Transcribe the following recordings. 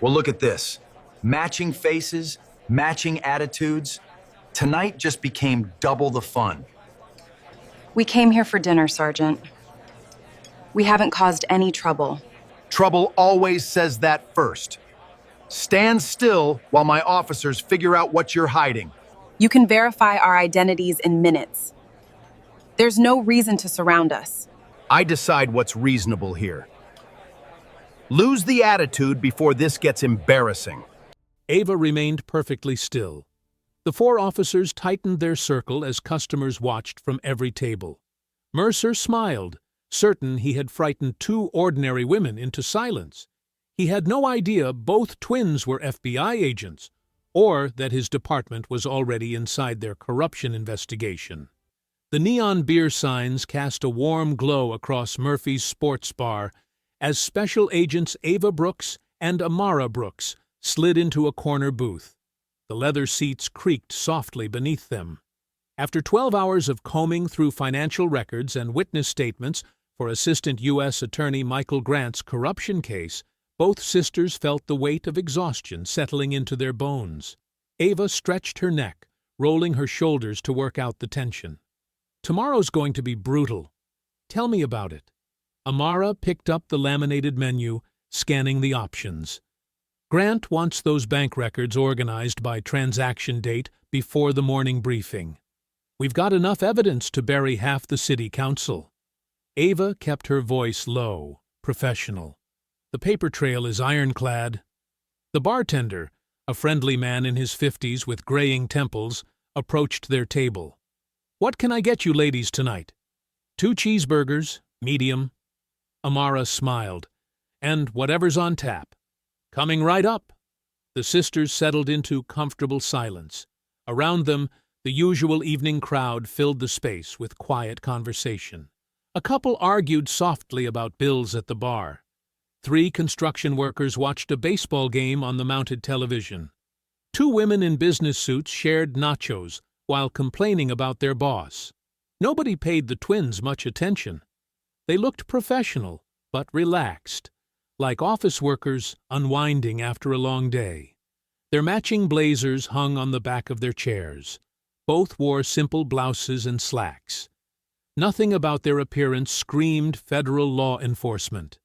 Well, look at this. Matching faces, matching attitudes. Tonight just became double the fun. We came here for dinner, Sergeant. We haven't caused any trouble. Trouble always says that first. Stand still while my officers figure out what you're hiding. You can verify our identities in minutes. There's no reason to surround us. I decide what's reasonable here. Lose the attitude before this gets embarrassing. Ava remained perfectly still. The four officers tightened their circle as customers watched from every table. Mercer smiled, certain he had frightened two ordinary women into silence. He had no idea both twins were FBI agents, or that his department was already inside their corruption investigation. The neon beer signs cast a warm glow across Murphy's sports bar as Special Agents Ava Brooks and Amara Brooks slid into a corner booth. The leather seats creaked softly beneath them. After 12 hours of combing through financial records and witness statements for Assistant U.S. Attorney Michael Grant's corruption case, both sisters felt the weight of exhaustion settling into their bones. Ava stretched her neck, rolling her shoulders to work out the tension. Tomorrow's going to be brutal. Tell me about it. Amara picked up the laminated menu, scanning the options. Grant wants those bank records organized by transaction date before the morning briefing. We've got enough evidence to bury half the city council. Ava kept her voice low, professional. The paper trail is ironclad. The bartender, a friendly man in his 50s with graying temples, approached their table. What can I get you ladies tonight? 2 cheeseburgers, medium. Amara smiled. And whatever's on tap. Coming right up. The sisters settled into comfortable silence. Around them, the usual evening crowd filled the space with quiet conversation. A couple argued softly about bills at the bar. 3 construction workers watched a baseball game on the mounted television. 2 women in business suits shared nachos while complaining about their boss. Nobody paid the twins much attention. They looked professional, but relaxed, like office workers unwinding after a long day. Their matching blazers hung on the back of their chairs. Both wore simple blouses and slacks. Nothing about their appearance screamed federal law enforcement.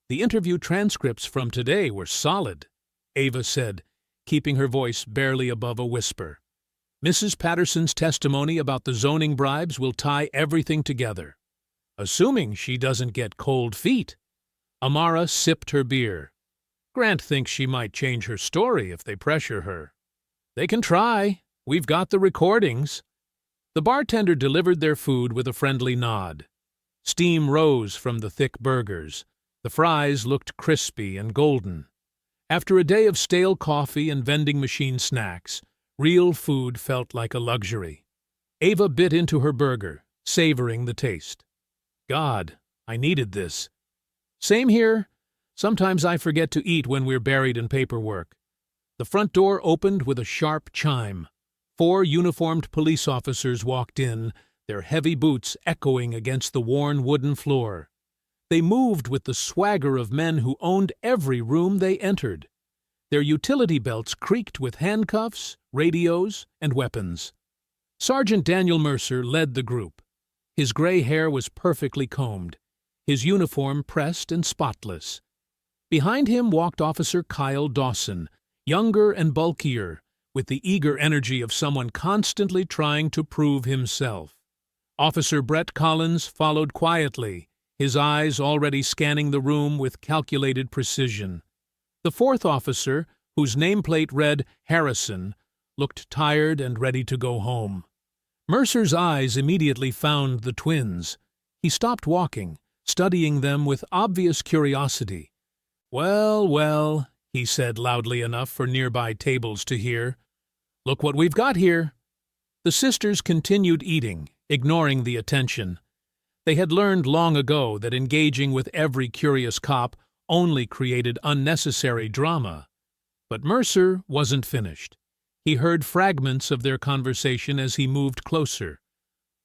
The interview transcripts from today were solid, Ava said, keeping her voice barely above a whisper. Mrs. Patterson's testimony about the zoning bribes will tie everything together. Assuming she doesn't get cold feet. Amara sipped her beer. Grant thinks she might change her story if they pressure her. They can try. We've got the recordings. The bartender delivered their food with a friendly nod. Steam rose from the thick burgers. The fries looked crispy and golden. After a day of stale coffee and vending machine snacks, real food felt like a luxury. Ava bit into her burger, savoring the taste. God, I needed this. Same here. Sometimes I forget to eat when we're buried in paperwork. The front door opened with a sharp chime. 4 uniformed police officers walked in, their heavy boots echoing against the worn wooden floor. They moved with the swagger of men who owned every room they entered. Their utility belts creaked with handcuffs, radios, and weapons. Sergeant Daniel Mercer led the group. His gray hair was perfectly combed, his uniform pressed and spotless. Behind him walked Officer Kyle Dawson, younger and bulkier, with the eager energy of someone constantly trying to prove himself. Officer Brett Collins followed quietly, his eyes already scanning the room with calculated precision. The 4th officer, whose nameplate read Harrison, looked tired and ready to go home. Mercer's eyes immediately found the twins. He stopped walking, studying them with obvious curiosity. Well, well, he said loudly enough for nearby tables to hear. Look what we've got here. The sisters continued eating, ignoring the attention. They had learned long ago that engaging with every curious cop only created unnecessary drama. But Mercer wasn't finished. He heard fragments of their conversation as he moved closer.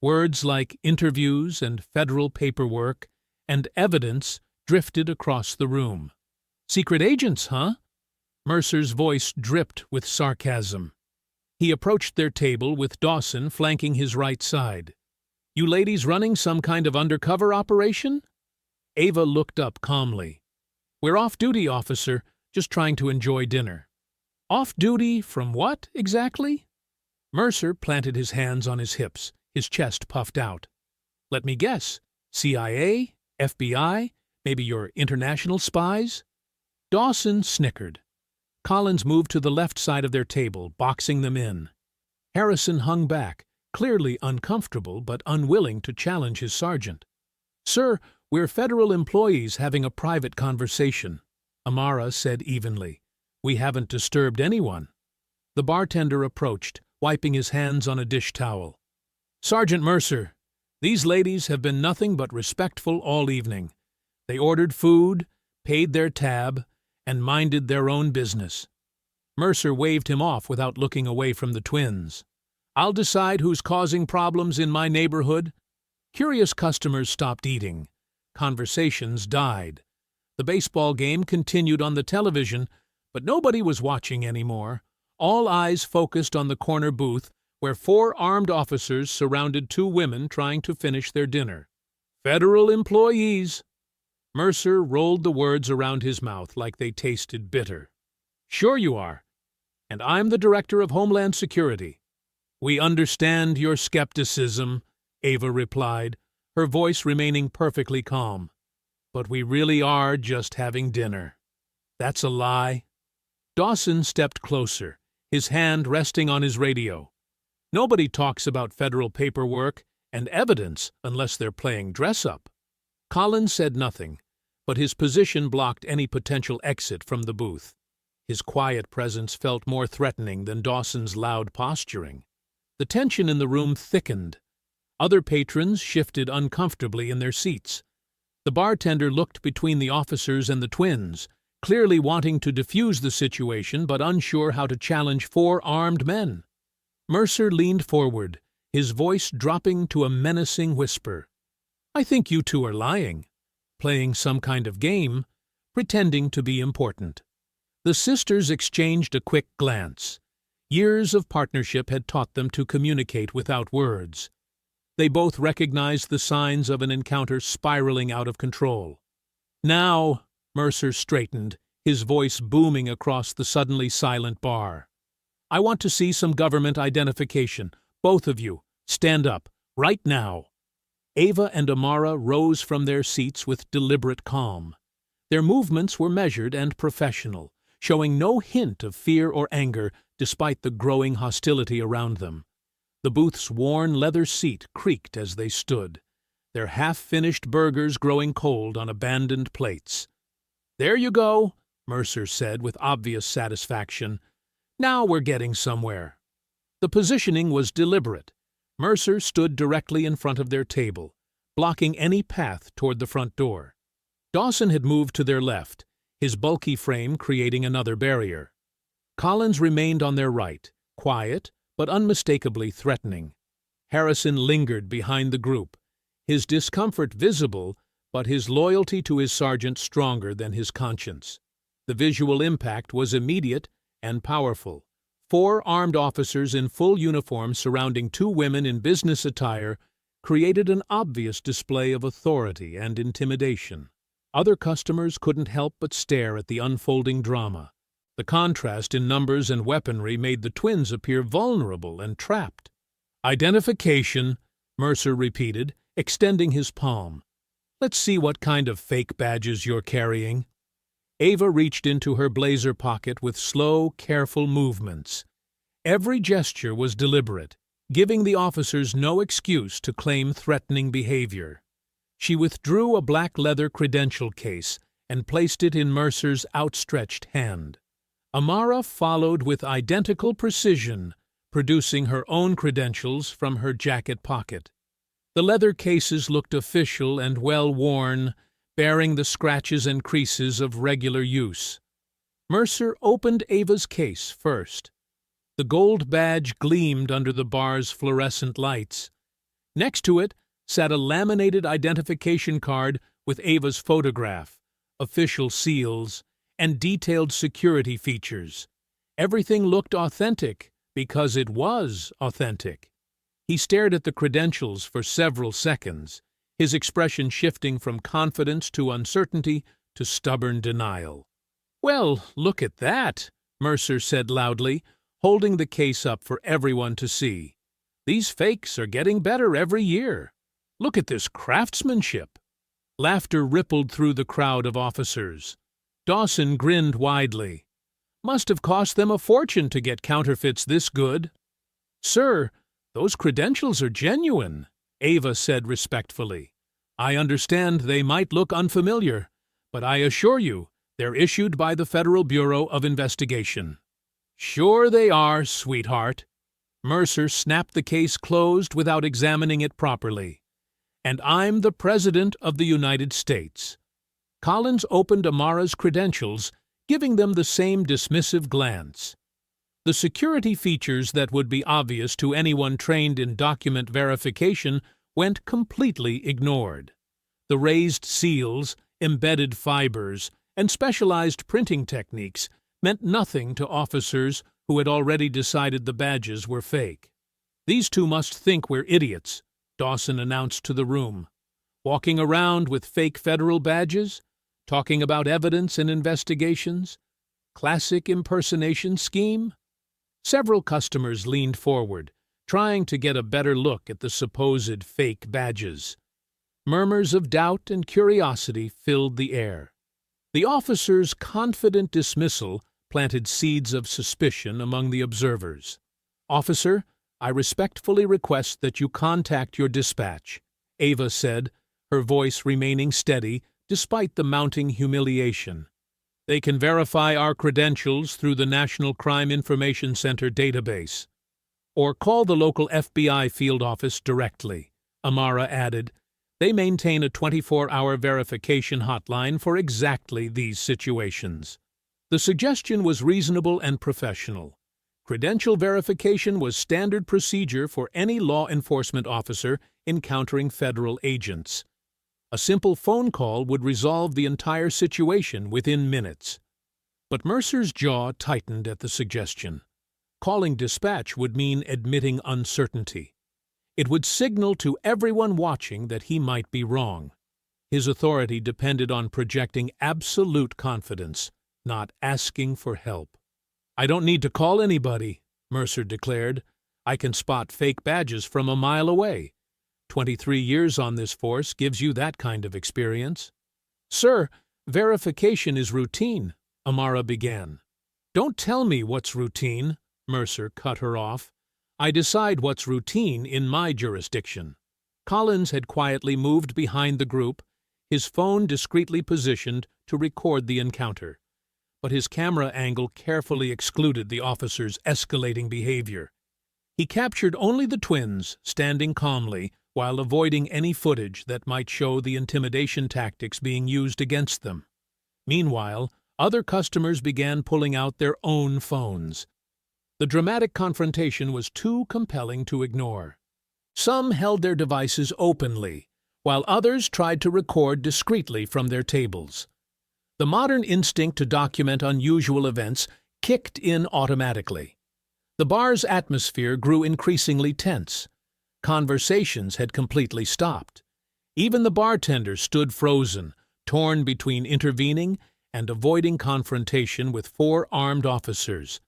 Words like interviews and federal paperwork and evidence drifted across the room. Secret agents, huh? Mercer's voice dripped with sarcasm. He approached their table with Dawson flanking his right side. "You ladies running some kind of undercover operation?" Ava looked up calmly. "We're off duty, officer, just trying to enjoy dinner." "Off duty from what, exactly?" Mercer planted his hands on his hips, his chest puffed out. "Let me guess. CIA? FBI? Maybe your international spies?" Dawson snickered. Collins moved to the left side of their table, boxing them in. Harrison hung back, clearly uncomfortable but unwilling to challenge his sergeant. "Sir, we're federal employees having a private conversation," Amara said evenly. "We haven't disturbed anyone." The bartender approached, wiping his hands on a dish towel. "Sergeant Mercer, these ladies have been nothing but respectful all evening. They ordered food, paid their tab, and minded their own business." Mercer waved him off without looking away from the twins. "I'll decide who's causing problems in my neighborhood." Curious customers stopped eating. Conversations died. The baseball game continued on the television, but nobody was watching anymore. All eyes focused on the corner booth where 4 armed officers surrounded 2 women trying to finish their dinner. "Federal employees." Mercer rolled the words around his mouth like they tasted bitter. "Sure you are. And I'm the Director of Homeland Security." "We understand your skepticism," Ava replied, her voice remaining perfectly calm. "But we really are just having dinner." "That's a lie." Dawson stepped closer, his hand resting on his radio. "Nobody talks about federal paperwork and evidence unless they're playing dress-up." Collins said nothing, but his position blocked any potential exit from the booth. His quiet presence felt more threatening than Dawson's loud posturing. The tension in the room thickened. Other patrons shifted uncomfortably in their seats. The bartender looked between the officers and the twins, clearly wanting to defuse the situation but unsure how to challenge 4 armed men. Mercer leaned forward, his voice dropping to a menacing whisper. "I think you 2 are lying, playing some kind of game, pretending to be important." The sisters exchanged a quick glance. Years of partnership had taught them to communicate without words. They both recognized the signs of an encounter spiraling out of control. "Now," Mercer straightened, his voice booming across the suddenly silent bar. "I want to see some government identification. Both of you, stand up, right now." Ava and Amara rose from their seats with deliberate calm. Their movements were measured and professional, showing no hint of fear or anger despite the growing hostility around them. The booth's worn leather seat creaked as they stood, their half-finished burgers growing cold on abandoned plates. "There you go," Mercer said with obvious satisfaction. "Now we're getting somewhere." The positioning was deliberate. Mercer stood directly in front of their table, blocking any path toward the front door. Dawson had moved to their left, his bulky frame creating another barrier. Collins remained on their right, quiet but unmistakably threatening. Harrison lingered behind the group, his discomfort visible but his loyalty to his sergeant stronger than his conscience. The visual impact was immediate and powerful. 4 armed officers in full uniform surrounding 2 women in business attire created an obvious display of authority and intimidation. Other customers couldn't help but stare at the unfolding drama. The contrast in numbers and weaponry made the twins appear vulnerable and trapped. "Identification," Mercer repeated, extending his palm. "Let's see what kind of fake badges you're carrying." Ava reached into her blazer pocket with slow, careful movements. Every gesture was deliberate, giving the officers no excuse to claim threatening behavior. She withdrew a black leather credential case and placed it in Mercer's outstretched hand. Amara followed with identical precision, producing her own credentials from her jacket pocket. The leather cases looked official and well-worn, bearing the scratches and creases of regular use. Mercer opened Ava's case first. The gold badge gleamed under the bar's fluorescent lights. Next to it sat a laminated identification card with Ava's photograph, official seals, and detailed security features. Everything looked authentic because it was authentic. He stared at the credentials for several seconds, his expression shifting from confidence to uncertainty to stubborn denial. "Well, look at that," Mercer said loudly, holding the case up for everyone to see. "These fakes are getting better every year. Look at this craftsmanship." Laughter rippled through the crowd of officers. Dawson grinned widely. "Must have cost them a fortune to get counterfeits this good." "Sir, those credentials are genuine," Ava said respectfully. "I understand they might look unfamiliar, but I assure you they're issued by the Federal Bureau of Investigation." "Sure they are, sweetheart." Mercer snapped the case closed without examining it properly. "And I'm the President of the United States." Collins opened Amara's credentials, giving them the same dismissive glance. The security features that would be obvious to anyone trained in document verification went completely ignored. The raised seals, embedded fibers, and specialized printing techniques meant nothing to officers who had already decided the badges were fake. "These two must think we're idiots," Dawson announced to the room. "Walking around with fake federal badges? Talking about evidence and investigations? Classic impersonation scheme?" Several customers leaned forward, trying to get a better look at the supposed fake badges. Murmurs of doubt and curiosity filled the air. The officer's confident dismissal planted seeds of suspicion among the observers. "Officer, I respectfully request that you contact your dispatch," Ava said, her voice remaining steady despite the mounting humiliation. "They can verify our credentials through the National Crime Information Center database. Or call the local FBI field office directly," Amara added. "They maintain a 24-hour verification hotline for exactly these situations." The suggestion was reasonable and professional. Credential verification was standard procedure for any law enforcement officer encountering federal agents. A simple phone call would resolve the entire situation within minutes. But Mercer's jaw tightened at the suggestion. Calling dispatch would mean admitting uncertainty. It would signal to everyone watching that he might be wrong. His authority depended on projecting absolute confidence, not asking for help. "I don't need to call anybody," Mercer declared. "I can spot fake badges from a mile away. 23 years on this force gives you that kind of experience." "Sir, verification is routine," Amara began. "Don't tell me what's routine," Mercer cut her off. "I decide what's routine in my jurisdiction." Collins had quietly moved behind the group, his phone discreetly positioned to record the encounter. But his camera angle carefully excluded the officer's escalating behavior. He captured only the twins, standing calmly, while avoiding any footage that might show the intimidation tactics being used against them. Meanwhile, other customers began pulling out their own phones. The dramatic confrontation was too compelling to ignore. Some held their devices openly, while others tried to record discreetly from their tables. The modern instinct to document unusual events kicked in automatically. The bar's atmosphere grew increasingly tense. Conversations had completely stopped. Even the bartender stood frozen, torn between intervening and avoiding confrontation with 4 armed officers.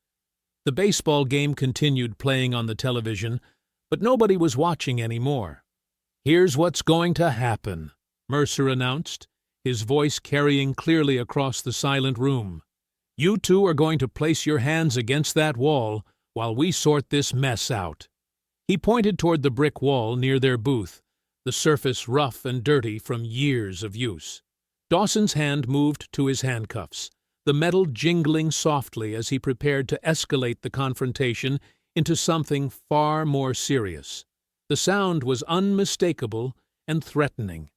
The baseball game continued playing on the television, but nobody was watching anymore. "Here's what's going to happen," Mercer announced, his voice carrying clearly across the silent room. "You two are going to place your hands against that wall while we sort this mess out." He pointed toward the brick wall near their booth, the surface rough and dirty from years of use. Dawson's hand moved to his handcuffs, the metal jingling softly as he prepared to escalate the confrontation into something far more serious. The sound was unmistakable and threatening.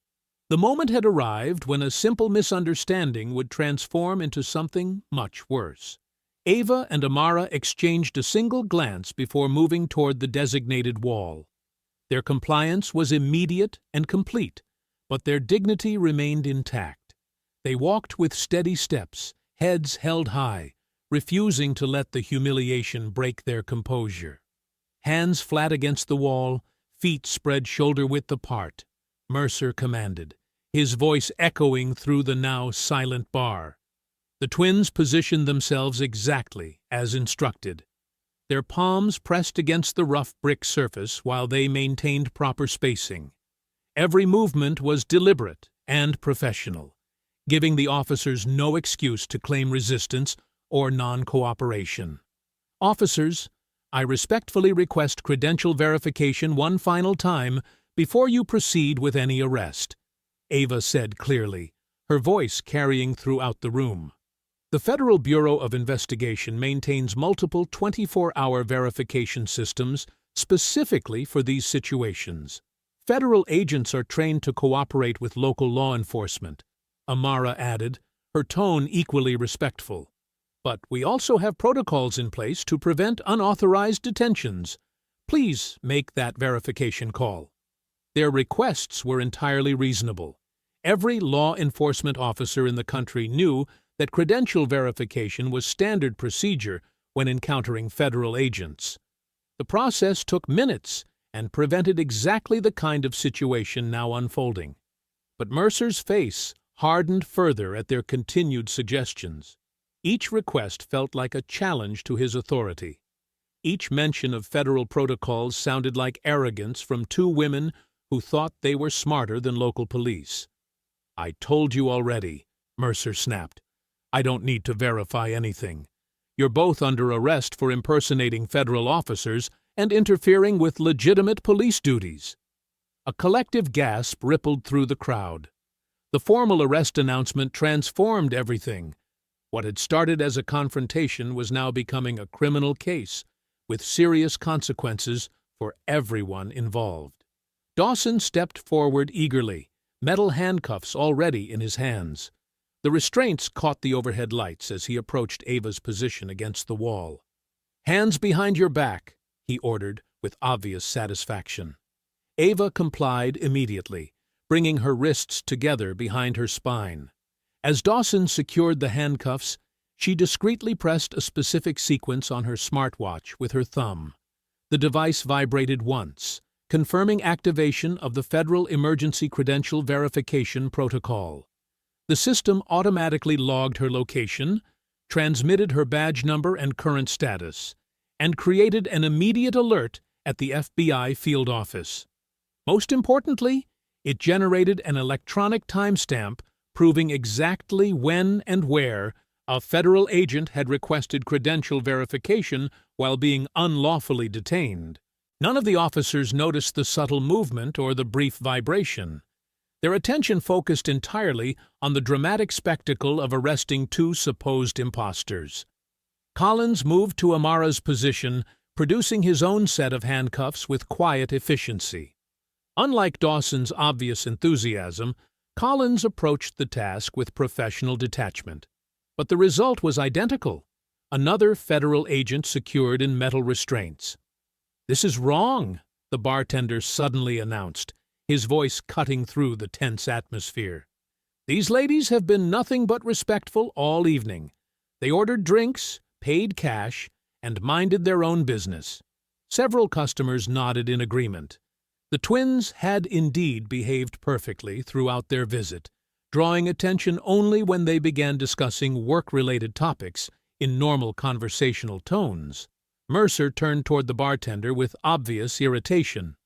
The moment had arrived when a simple misunderstanding would transform into something much worse. Ava and Amara exchanged a single glance before moving toward the designated wall. Their compliance was immediate and complete, but their dignity remained intact. They walked with steady steps, heads held high, refusing to let the humiliation break their composure. Hands flat against the wall, feet spread shoulder-width apart, Mercer commanded, his voice echoing through the now silent bar. The twins positioned themselves exactly as instructed, their palms pressed against the rough brick surface while they maintained proper spacing. Every movement was deliberate and professional, giving the officers no excuse to claim resistance or non-cooperation. Officers, I respectfully request credential verification one final time before you proceed with any arrest, Ava said clearly, her voice carrying throughout the room. The Federal Bureau of Investigation maintains multiple 24-hour verification systems specifically for these situations. Federal agents are trained to cooperate with local law enforcement, Amara added, her tone equally respectful. But we also have protocols in place to prevent unauthorized detentions. Please make that verification call. Their requests were entirely reasonable. Every law enforcement officer in the country knew that credential verification was standard procedure when encountering federal agents. The process took minutes and prevented exactly the kind of situation now unfolding. But Mercer's face hardened further at their continued suggestions. Each request felt like a challenge to his authority. Each mention of federal protocols sounded like arrogance from two women who thought they were smarter than local police. "I told you already," Mercer snapped. "I don't need to verify anything. You're both under arrest for impersonating federal officers and interfering with legitimate police duties." A collective gasp rippled through the crowd. The formal arrest announcement transformed everything. What had started as a confrontation was now becoming a criminal case, with serious consequences for everyone involved. Dawson stepped forward eagerly, metal handcuffs already in his hands. The restraints caught the overhead lights as he approached Ava's position against the wall. "Hands behind your back," he ordered with obvious satisfaction. Ava complied immediately, bringing her wrists together behind her spine. As Dawson secured the handcuffs, she discreetly pressed a specific sequence on her smartwatch with her thumb. The device vibrated once, confirming activation of the Federal Emergency Credential Verification Protocol. The system automatically logged her location, transmitted her badge number and current status, and created an immediate alert at the FBI field office. Most importantly, it generated an electronic timestamp proving exactly when and where a federal agent had requested credential verification while being unlawfully detained. None of the officers noticed the subtle movement or the brief vibration. Their attention focused entirely on the dramatic spectacle of arresting two supposed imposters. Collins moved to Amara's position, producing his own set of handcuffs with quiet efficiency. Unlike Dawson's obvious enthusiasm, Collins approached the task with professional detachment. But the result was identical. Another federal agent secured in metal restraints. "This is wrong," the bartender suddenly announced, his voice cutting through the tense atmosphere. "These ladies have been nothing but respectful all evening. They ordered drinks, paid cash, and minded their own business." Several customers nodded in agreement. The twins had indeed behaved perfectly throughout their visit, drawing attention only when they began discussing work-related topics in normal conversational tones. Mercer turned toward the bartender with obvious irritation.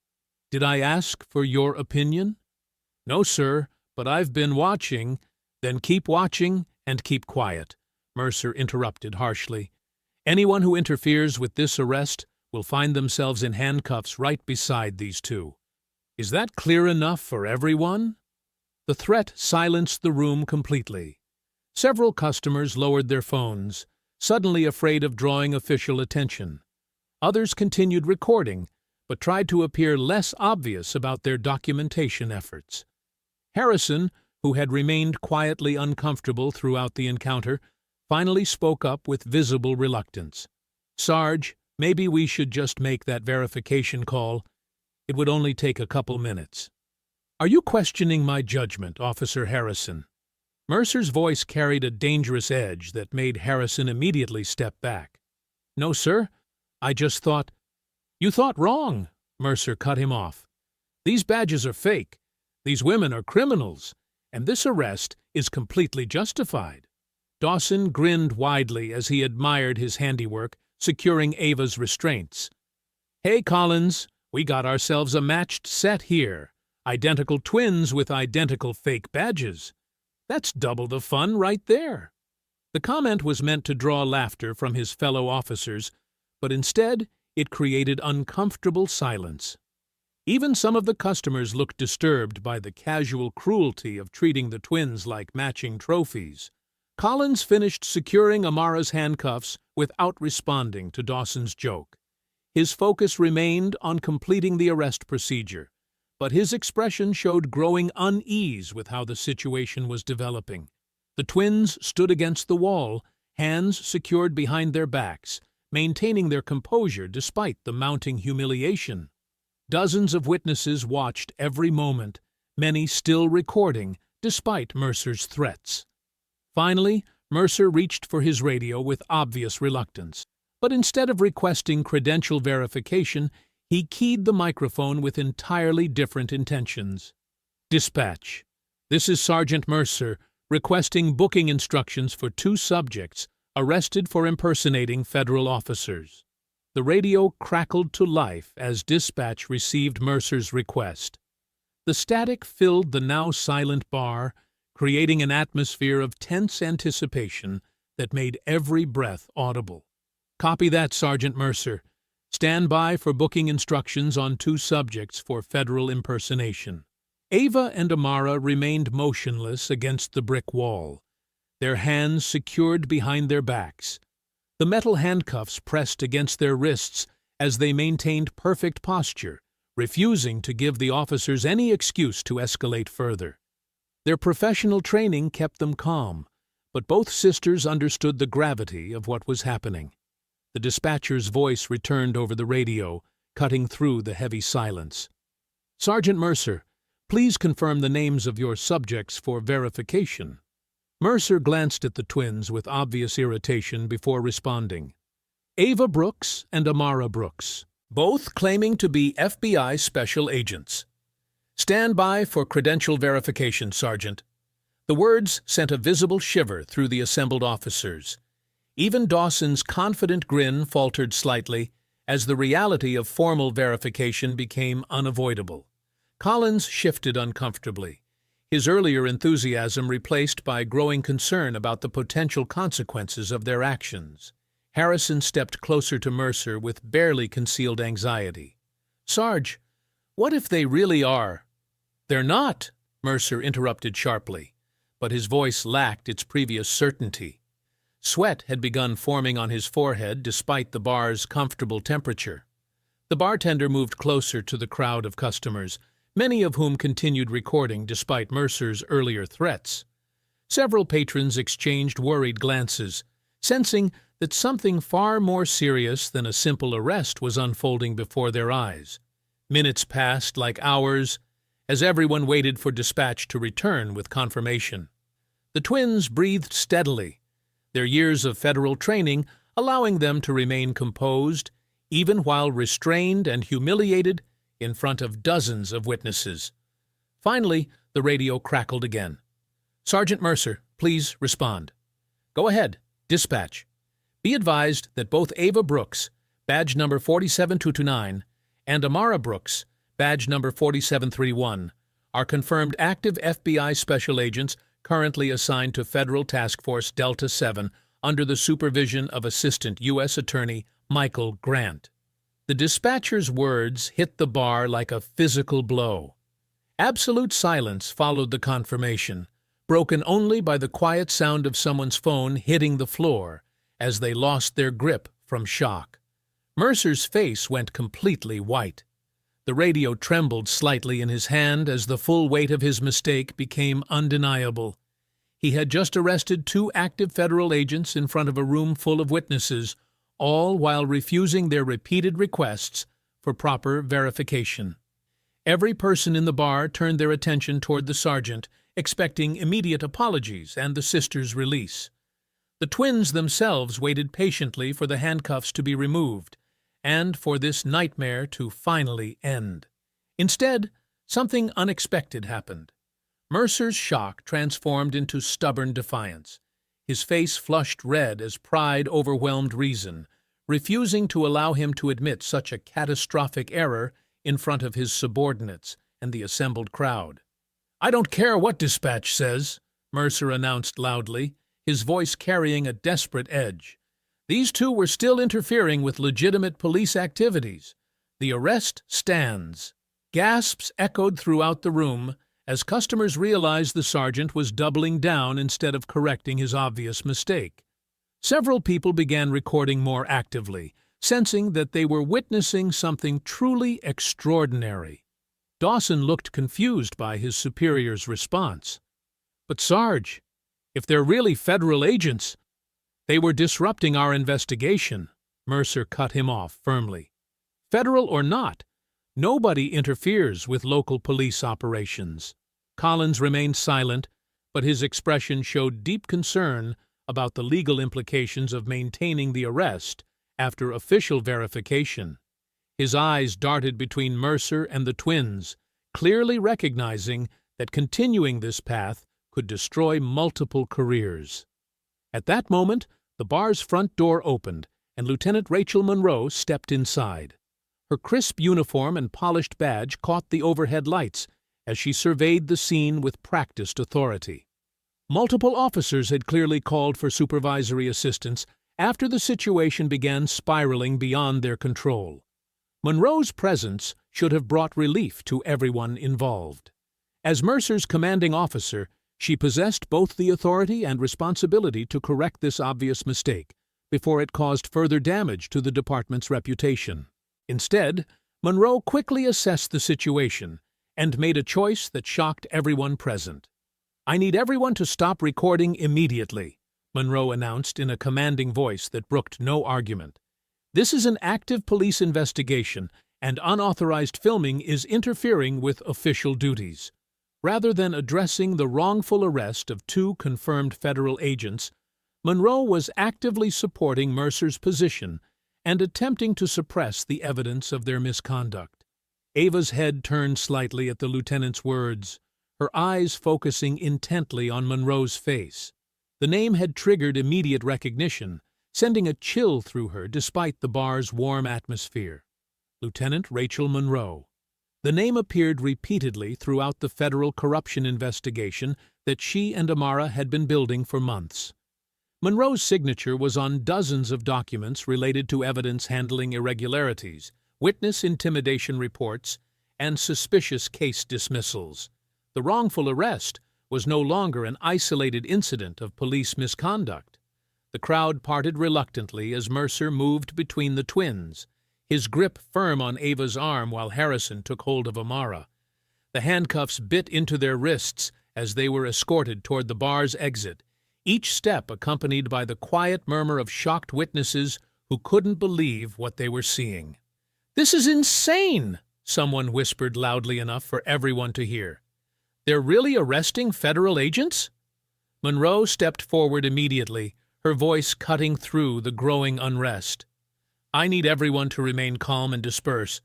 "Did I ask for your opinion?" "No, sir, but I've been watching." "Then keep watching and keep quiet," Mercer interrupted harshly. "Anyone who interferes with this arrest will find themselves in handcuffs right beside these two. Is that clear enough for everyone?" The threat silenced the room completely. Several customers lowered their phones, suddenly afraid of drawing official attention. Others continued recording, but tried to appear less obvious about their documentation efforts. Harrison, who had remained quietly uncomfortable throughout the encounter, finally spoke up with visible reluctance. "Sarge, maybe we should just make that verification call. It would only take a couple minutes." "Are you questioning my judgment, Officer Harrison?" Mercer's voice carried a dangerous edge that made Harrison immediately step back. "No, sir. I just thought—" "You thought wrong," Mercer cut him off. "These badges are fake. These women are criminals, and this arrest is completely justified." Dawson grinned widely as he admired his handiwork, securing Ava's restraints. "Hey, Collins, we got ourselves a matched set here. Identical twins with identical fake badges. That's double the fun right there." The comment was meant to draw laughter from his fellow officers, but instead it created uncomfortable silence. Even some of the customers looked disturbed by the casual cruelty of treating the twins like matching trophies. Collins finished securing Amara's handcuffs without responding to Dawson's joke. His focus remained on completing the arrest procedure, but his expression showed growing unease with how the situation was developing. The twins stood against the wall, hands secured behind their backs, maintaining their composure despite the mounting humiliation. Dozens of witnesses watched every moment, many still recording despite Mercer's threats. Finally, Mercer reached for his radio with obvious reluctance, but instead of requesting credential verification, he keyed the microphone with entirely different intentions. "Dispatch. This is Sergeant Mercer, requesting booking instructions for 2 subjects arrested for impersonating federal officers." The radio crackled to life as dispatch received Mercer's request. The static filled the now silent bar, creating an atmosphere of tense anticipation that made every breath audible. "Copy that, Sergeant Mercer. Stand by for booking instructions on 2 subjects for federal impersonation." Ava and Amara remained motionless against the brick wall, their hands secured behind their backs. The metal handcuffs pressed against their wrists as they maintained perfect posture, refusing to give the officers any excuse to escalate further. Their professional training kept them calm, but both sisters understood the gravity of what was happening. The dispatcher's voice returned over the radio, cutting through the heavy silence. "Sergeant Mercer, please confirm the names of your subjects for verification." Mercer glanced at the twins with obvious irritation before responding. "Ava Brooks and Amara Brooks, both claiming to be FBI special agents. Stand by for credential verification, Sergeant." The words sent a visible shiver through the assembled officers. Even Dawson's confident grin faltered slightly as the reality of formal verification became unavoidable. Collins shifted uncomfortably, his earlier enthusiasm replaced by growing concern about the potential consequences of their actions. Harrison stepped closer to Mercer with barely concealed anxiety. "Sarge, what if they really are?" "They're not," Mercer interrupted sharply, but his voice lacked its previous certainty. Sweat had begun forming on his forehead despite the bar's comfortable temperature. The bartender moved closer to the crowd of customers, many of whom continued recording despite Mercer's earlier threats. Several patrons exchanged worried glances, sensing that something far more serious than a simple arrest was unfolding before their eyes. Minutes passed like hours as everyone waited for dispatch to return with confirmation. The twins breathed steadily, their years of federal training allowing them to remain composed, even while restrained and humiliated in front of dozens of witnesses. Finally, the radio crackled again. "Sergeant Mercer, please respond." "Go ahead. Dispatch. Be advised that both Ava Brooks, badge number 47229, and Amara Brooks, badge number 4731, are confirmed active FBI special agents currently assigned to Federal Task Force Delta 7 under the supervision of Assistant U.S. Attorney Michael Grant. The dispatcher's words hit the bar like a physical blow. Absolute silence followed the confirmation, broken only by the quiet sound of someone's phone hitting the floor as they lost their grip from shock. Mercer's face went completely white. The radio trembled slightly in his hand as the full weight of his mistake became undeniable. He had just arrested 2 active federal agents in front of a room full of witnesses, all while refusing their repeated requests for proper verification. Every person in the bar turned their attention toward the sergeant, expecting immediate apologies and the sisters' release. The twins themselves waited patiently for the handcuffs to be removed and for this nightmare to finally end. Instead, something unexpected happened. Mercer's shock transformed into stubborn defiance. His face flushed red as pride overwhelmed reason, refusing to allow him to admit such a catastrophic error in front of his subordinates and the assembled crowd. "I don't care what dispatch says," Mercer announced loudly, his voice carrying a desperate edge. These two were still interfering with legitimate police activities. The arrest stands. Gasps echoed throughout the room as customers realized the sergeant was doubling down instead of correcting his obvious mistake. Several people began recording more actively, sensing that they were witnessing something truly extraordinary. Dawson looked confused by his superior's response. "But Sarge, if they're really federal agents, they were disrupting our investigation," Mercer cut him off firmly. "Federal or not, nobody interferes with local police operations." Collins remained silent, but his expression showed deep concern about the legal implications of maintaining the arrest after official verification. His eyes darted between Mercer and the twins, clearly recognizing that continuing this path could destroy multiple careers. At that moment, the bar's front door opened, and Lieutenant Rachel Monroe stepped inside. Her crisp uniform and polished badge caught the overhead lights as she surveyed the scene with practiced authority. Multiple officers had clearly called for supervisory assistance after the situation began spiraling beyond their control. Monroe's presence should have brought relief to everyone involved. As Mercer's commanding officer, she possessed both the authority and responsibility to correct this obvious mistake before it caused further damage to the department's reputation. Instead, Monroe quickly assessed the situation and made a choice that shocked everyone present. "I need everyone to stop recording immediately," Monroe announced in a commanding voice that brooked no argument. "This is an active police investigation, and unauthorized filming is interfering with official duties." Rather than addressing the wrongful arrest of two confirmed federal agents, Monroe was actively supporting Mercer's position and attempting to suppress the evidence of their misconduct. Ava's head turned slightly at the lieutenant's words, her eyes focusing intently on Monroe's face. The name had triggered immediate recognition, sending a chill through her despite the bar's warm atmosphere. Lieutenant Rachel Monroe. The name appeared repeatedly throughout the federal corruption investigation that she and Amara had been building for months. Monroe's signature was on dozens of documents related to evidence handling irregularities, witness intimidation reports, and suspicious case dismissals. The wrongful arrest was no longer an isolated incident of police misconduct. The crowd parted reluctantly as Mercer moved between the twins, his grip firm on Ava's arm while Harrison took hold of Amara. The handcuffs bit into their wrists as they were escorted toward the bar's exit, each step accompanied by the quiet murmur of shocked witnesses who couldn't believe what they were seeing. "This is insane!" someone whispered loudly enough for everyone to hear. "They're really arresting federal agents?" Monroe stepped forward immediately, her voice cutting through the growing unrest. "I need everyone to remain calm and disperse.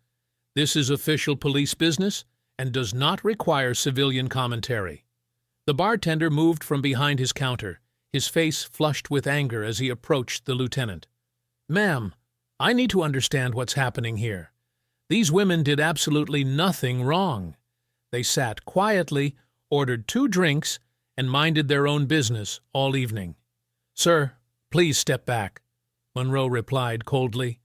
This is official police business and does not require civilian commentary." The bartender moved from behind his counter, his face flushed with anger as he approached the lieutenant. "Ma'am, I need to understand what's happening here. These women did absolutely nothing wrong. They sat quietly, ordered 2 drinks, and minded their own business all evening." "Sir, please step back," Monroe replied coldly.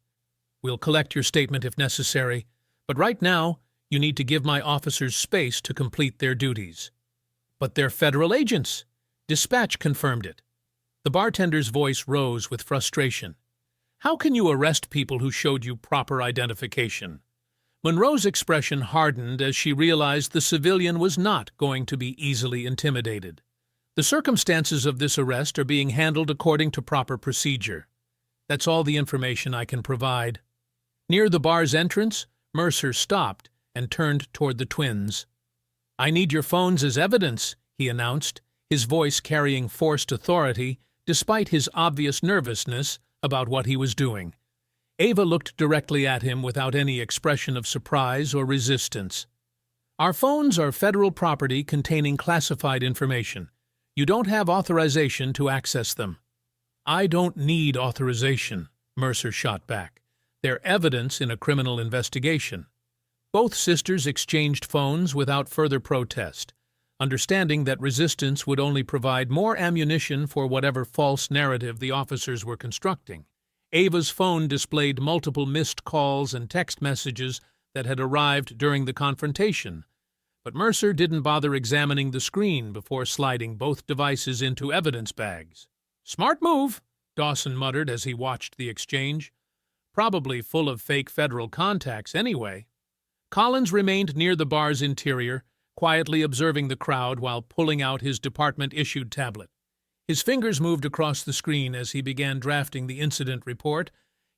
"We'll collect your statement if necessary, but right now you need to give my officers space to complete their duties." "But they're federal agents. Dispatch confirmed it." The bartender's voice rose with frustration. "How can you arrest people who showed you proper identification?" Monroe's expression hardened as she realized the civilian was not going to be easily intimidated. "The circumstances of this arrest are being handled according to proper procedure. That's all the information I can provide." Near the bar's entrance, Mercer stopped and turned toward the twins. "I need your phones as evidence," he announced, his voice carrying forced authority despite his obvious nervousness about what he was doing. Ava looked directly at him without any expression of surprise or resistance. "Our phones are federal property containing classified information. You don't have authorization to access them." "I don't need authorization," Mercer shot back. "They're evidence in a criminal investigation." Both sisters exchanged phones without further protest, understanding that resistance would only provide more ammunition for whatever false narrative the officers were constructing. Ava's phone displayed multiple missed calls and text messages that had arrived during the confrontation, but Mercer didn't bother examining the screen before sliding both devices into evidence bags. "Smart move," Dawson muttered as he watched the exchange. "Probably full of fake federal contacts anyway." Collins remained near the bar's interior, quietly observing the crowd while pulling out his department-issued tablet. His fingers moved across the screen as he began drafting the incident report,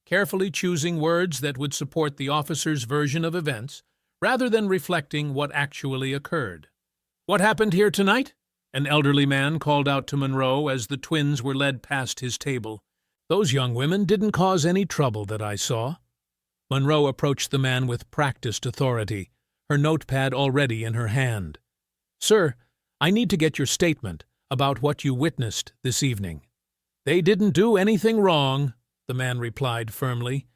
carefully choosing words that would support the officer's version of events, rather than reflecting what actually occurred. "What happened here tonight?" an elderly man called out to Monroe as the twins were led past his table. "Those young women didn't cause any trouble that I saw." Monroe approached the man with practiced authority, her notepad already in her hand. "Sir, I need to get your statement about what you witnessed this evening." "They didn't do anything wrong," the man replied firmly.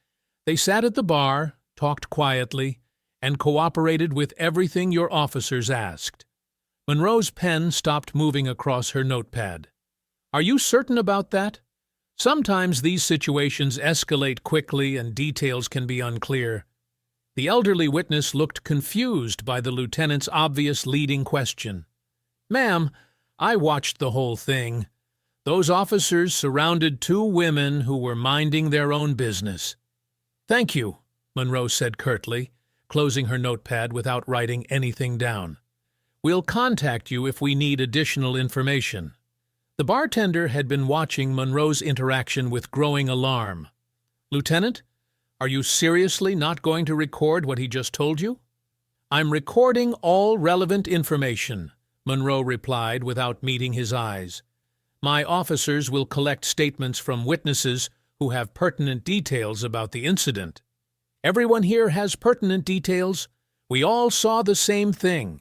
"They sat at the bar, talked quietly, and cooperated with everything your officers asked." Monroe's pen stopped moving across her notepad. "Are you certain about that? Sometimes these situations escalate quickly and details can be unclear." The elderly witness looked confused by the lieutenant's obvious leading question. "Ma'am, I watched the whole thing. Those officers surrounded two women who were minding their own business." "Thank you," Monroe said curtly, closing her notepad without writing anything down. "We'll contact you if we need additional information." The bartender had been watching Monroe's interaction with growing alarm. "Lieutenant, are you seriously not going to record what he just told you?" "I'm recording all relevant information," Monroe replied without meeting his eyes. "My officers will collect statements from witnesses who have pertinent details about the incident." "Everyone here has pertinent details. We all saw the same thing."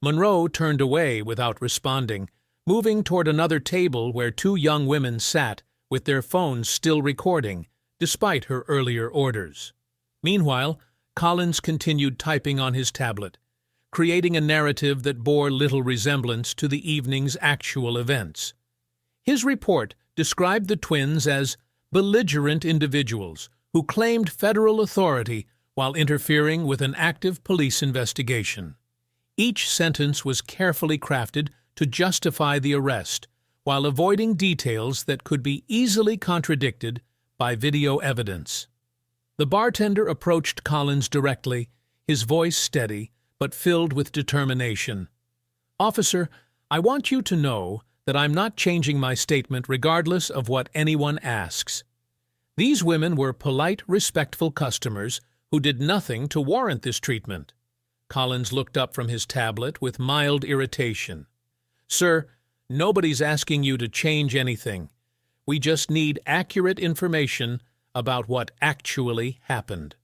Monroe turned away without responding, moving toward another table where two young women sat with their phones still recording, despite her earlier orders. Meanwhile, Collins continued typing on his tablet, creating a narrative that bore little resemblance to the evening's actual events. His report described the twins as belligerent individuals who claimed federal authority while interfering with an active police investigation. Each sentence was carefully crafted to justify the arrest, while avoiding details that could be easily contradicted by video evidence. The bartender approached Collins directly, his voice steady but filled with determination. "Officer, I want you to know that I'm not changing my statement regardless of what anyone asks. These women were polite, respectful customers who did nothing to warrant this treatment." Collins looked up from his tablet with mild irritation. "Sir, nobody's asking you to change anything. We just need accurate information about what actually happened."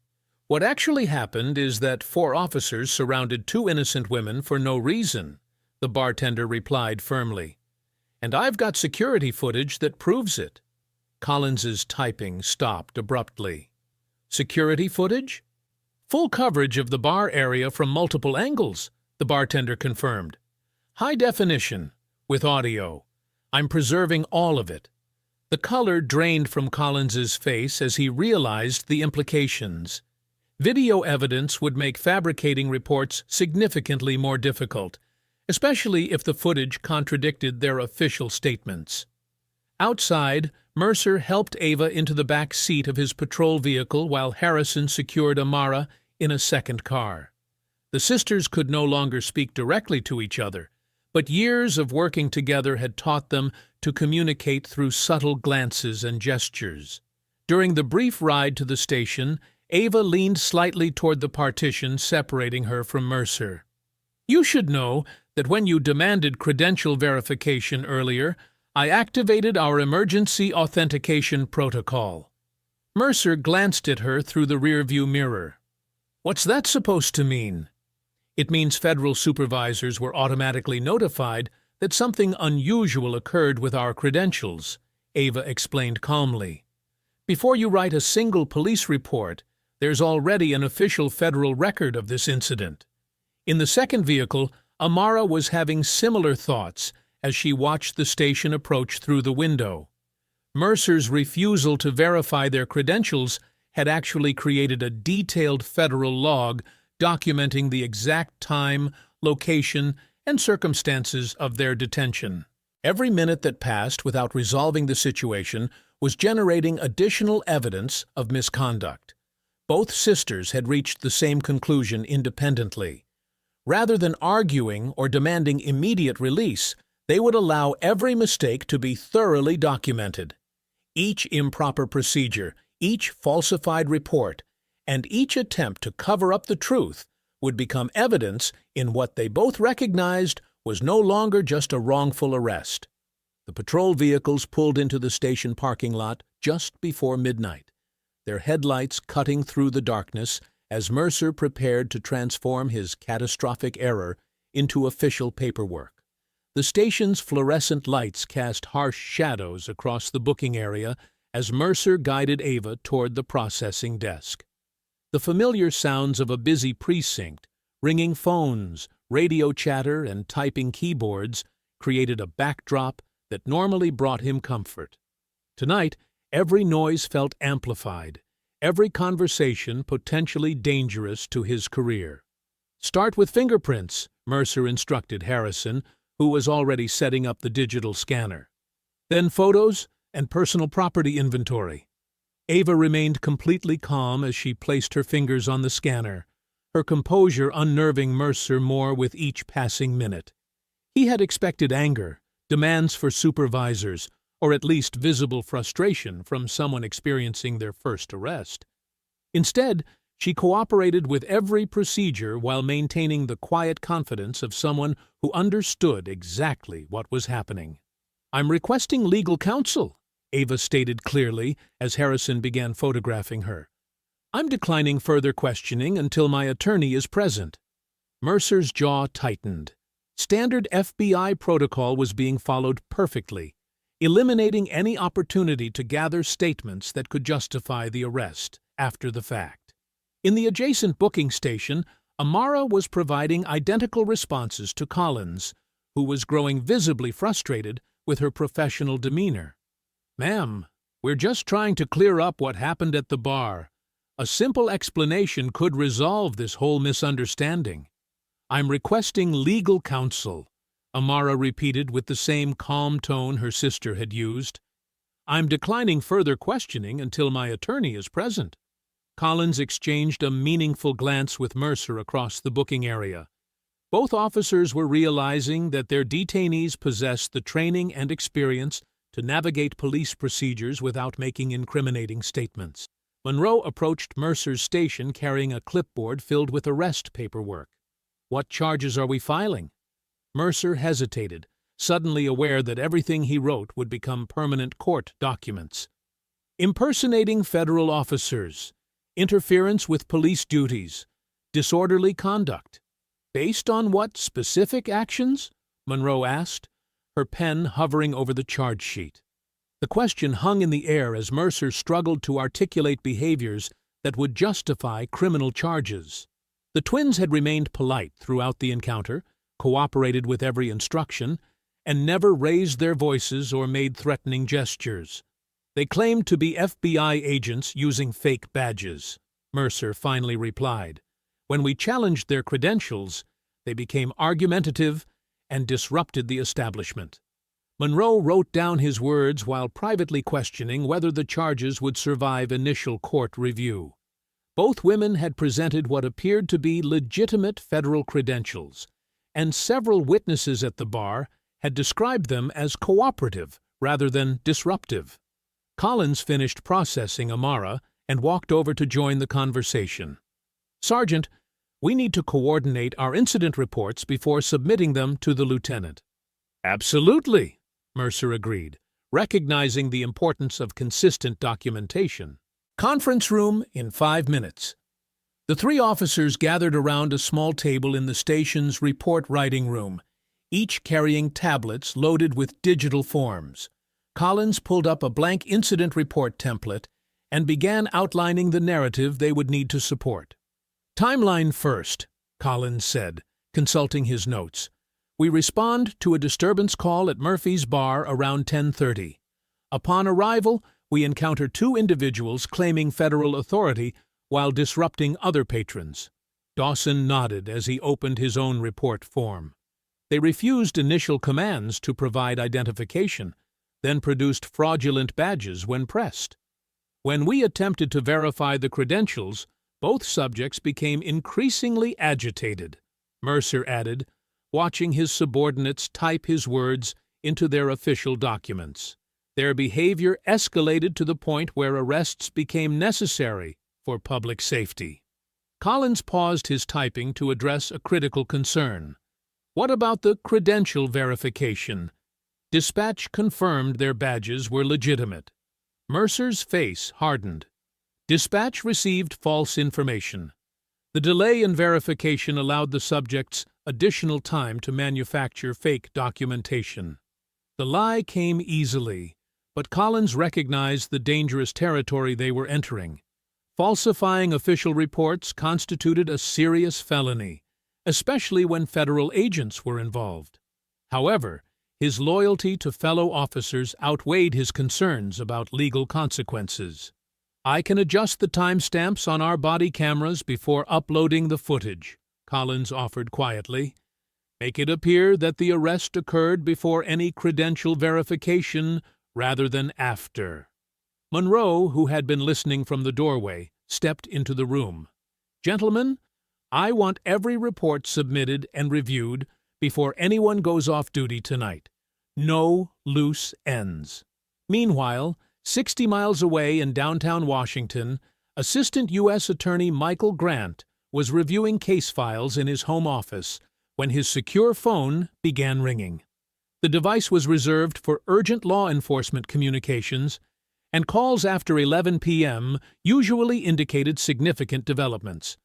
"What actually happened is that 4 officers surrounded 2 innocent women for no reason," the bartender replied firmly. "And I've got security footage that proves it." Collins's typing stopped abruptly. "Security footage?" "Full coverage of the bar area from multiple angles," the bartender confirmed. "High definition, with audio. I'm preserving all of it." The color drained from Collins's face as he realized the implications. Video evidence would make fabricating reports significantly more difficult, especially if the footage contradicted their official statements. Outside, Mercer helped Ava into the back seat of his patrol vehicle while Harrison secured Amara in a second car. The sisters could no longer speak directly to each other, but years of working together had taught them to communicate through subtle glances and gestures. During the brief ride to the station, Ava leaned slightly toward the partition separating her from Mercer. "You should know that when you demanded credential verification earlier, I activated our emergency authentication protocol." Mercer glanced at her through the rearview mirror. "What's that supposed to mean?" "It means federal supervisors were automatically notified that something unusual occurred with our credentials," Ava explained calmly. "Before you write a single police report, there's already an official federal record of this incident." In the second vehicle, Amara was having similar thoughts as she watched the station approach through the window. Mercer's refusal to verify their credentials had actually created a detailed federal log documenting the exact time, location, and circumstances of their detention. Every minute that passed without resolving the situation was generating additional evidence of misconduct. Both sisters had reached the same conclusion independently. Rather than arguing or demanding immediate release, they would allow every mistake to be thoroughly documented. Each improper procedure, each falsified report, and each attempt to cover up the truth would become evidence in what they both recognized was no longer just a wrongful arrest. The patrol vehicles pulled into the station parking lot just before midnight, their headlights cutting through the darkness as Mercer prepared to transform his catastrophic error into official paperwork. The station's fluorescent lights cast harsh shadows across the booking area as Mercer guided Ava toward the processing desk. The familiar sounds of a busy precinct, ringing phones, radio chatter, and typing keyboards created a backdrop that normally brought him comfort. Tonight, every noise felt amplified, every conversation potentially dangerous to his career. "Start with fingerprints," Mercer instructed Harrison, who was already setting up the digital scanner. "Then photos and personal property inventory." Ava remained completely calm as she placed her fingers on the scanner, her composure unnerving Mercer more with each passing minute. He had expected anger, demands for supervisors, or at least visible frustration from someone experiencing their first arrest. Instead, she cooperated with every procedure while maintaining the quiet confidence of someone who understood exactly what was happening. "I'm requesting legal counsel," Ava stated clearly as Harrison began photographing her. "I'm declining further questioning until my attorney is present." Mercer's jaw tightened. Standard FBI protocol was being followed perfectly, eliminating any opportunity to gather statements that could justify the arrest after the fact. In the adjacent booking station, Amara was providing identical responses to Collins, who was growing visibly frustrated with her professional demeanor. "Ma'am, we're just trying to clear up what happened at the bar. A simple explanation could resolve this whole misunderstanding." "I'm requesting legal counsel," Amara repeated with the same calm tone her sister had used. "I'm declining further questioning until my attorney is present." Collins exchanged a meaningful glance with Mercer across the booking area. Both officers were realizing that their detainees possessed the training and experience to navigate police procedures without making incriminating statements. Monroe approached Mercer's station carrying a clipboard filled with arrest paperwork. "What charges are we filing?" Mercer hesitated, suddenly aware that everything he wrote would become permanent court documents. "Impersonating federal officers, interference with police duties, disorderly conduct." "Based on what specific actions?" Monroe asked, her pen hovering over the charge sheet. The question hung in the air as Mercer struggled to articulate behaviors that would justify criminal charges. The twins had remained polite throughout the encounter, cooperated with every instruction, and never raised their voices or made threatening gestures. They claimed to be FBI agents using fake badges, Mercer finally replied. When we challenged their credentials, they became argumentative and disrupted the establishment. Monroe wrote down his words while privately questioning whether the charges would survive initial court review. Both women had presented what appeared to be legitimate federal credentials, and several witnesses at the bar had described them as cooperative rather than disruptive. Collins finished processing Amara and walked over to join the conversation. "Sergeant, We need to coordinate our incident reports before submitting them to the lieutenant. Absolutely, Mercer agreed, recognizing the importance of consistent documentation. Conference room in 5 minutes. The 3 officers gathered around a small table in the station's report-writing room, each carrying tablets loaded with digital forms. Collins pulled up a blank incident report template and began outlining the narrative they would need to support. Timeline first, Collins said, consulting his notes. We respond to a disturbance call at Murphy's Bar around 10:30. Upon arrival, we encounter 2 individuals claiming federal authority while disrupting other patrons. Dawson nodded as he opened his own report form. They refused initial commands to provide identification, then produced fraudulent badges when pressed. When we attempted to verify the credentials, both subjects became increasingly agitated, Mercer added, watching his subordinates type his words into their official documents. Their behavior escalated to the point where arrests became necessary for public safety. Collins paused his typing to address a critical concern. What about the credential verification? Dispatch confirmed their badges were legitimate. Mercer's face hardened. Dispatch received false information. The delay in verification allowed the subjects additional time to manufacture fake documentation. The lie came easily, but Collins recognized the dangerous territory they were entering. Falsifying official reports constituted a serious felony, especially when federal agents were involved. However, his loyalty to fellow officers outweighed his concerns about legal consequences. I can adjust the timestamps on our body cameras before uploading the footage, Collins offered quietly. Make it appear that the arrest occurred before any credential verification rather than after. Monroe, who had been listening from the doorway, stepped into the room. Gentlemen, I want every report submitted and reviewed before anyone goes off duty tonight. No loose ends. Meanwhile, 60 miles away in downtown Washington, Assistant U.S. Attorney Michael Grant was reviewing case files in his home office when his secure phone began ringing. The device was reserved for urgent law enforcement communications, and calls after 11 p.m. usually indicated significant developments.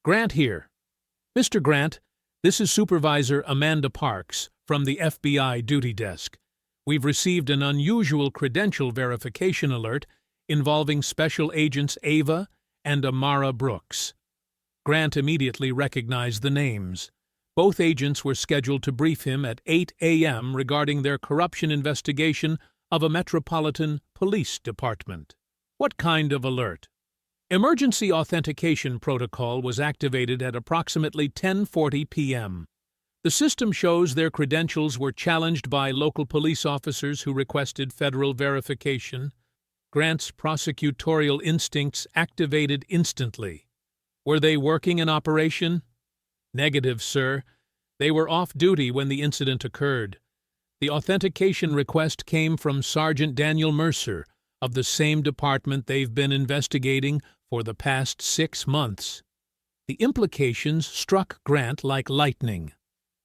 Grant here. Mr. Grant, this is Supervisor Amanda Parks from the FBI duty desk. We've received an unusual credential verification alert involving Special Agents Ava and Amara Brooks. Grant immediately recognized the names. Both agents were scheduled to brief him at 8 a.m. regarding their corruption investigation of a Metropolitan Police Department. What kind of alert? Emergency authentication protocol was activated at approximately 10:40 p.m. The system shows their credentials were challenged by local police officers who requested federal verification. Grant's prosecutorial instincts activated instantly. Were they working in operation? Negative, sir. They were off duty when the incident occurred. The authentication request came from Sergeant Daniel Mercer of the same department they've been investigating for the past 6 months. The implications struck Grant like lightning.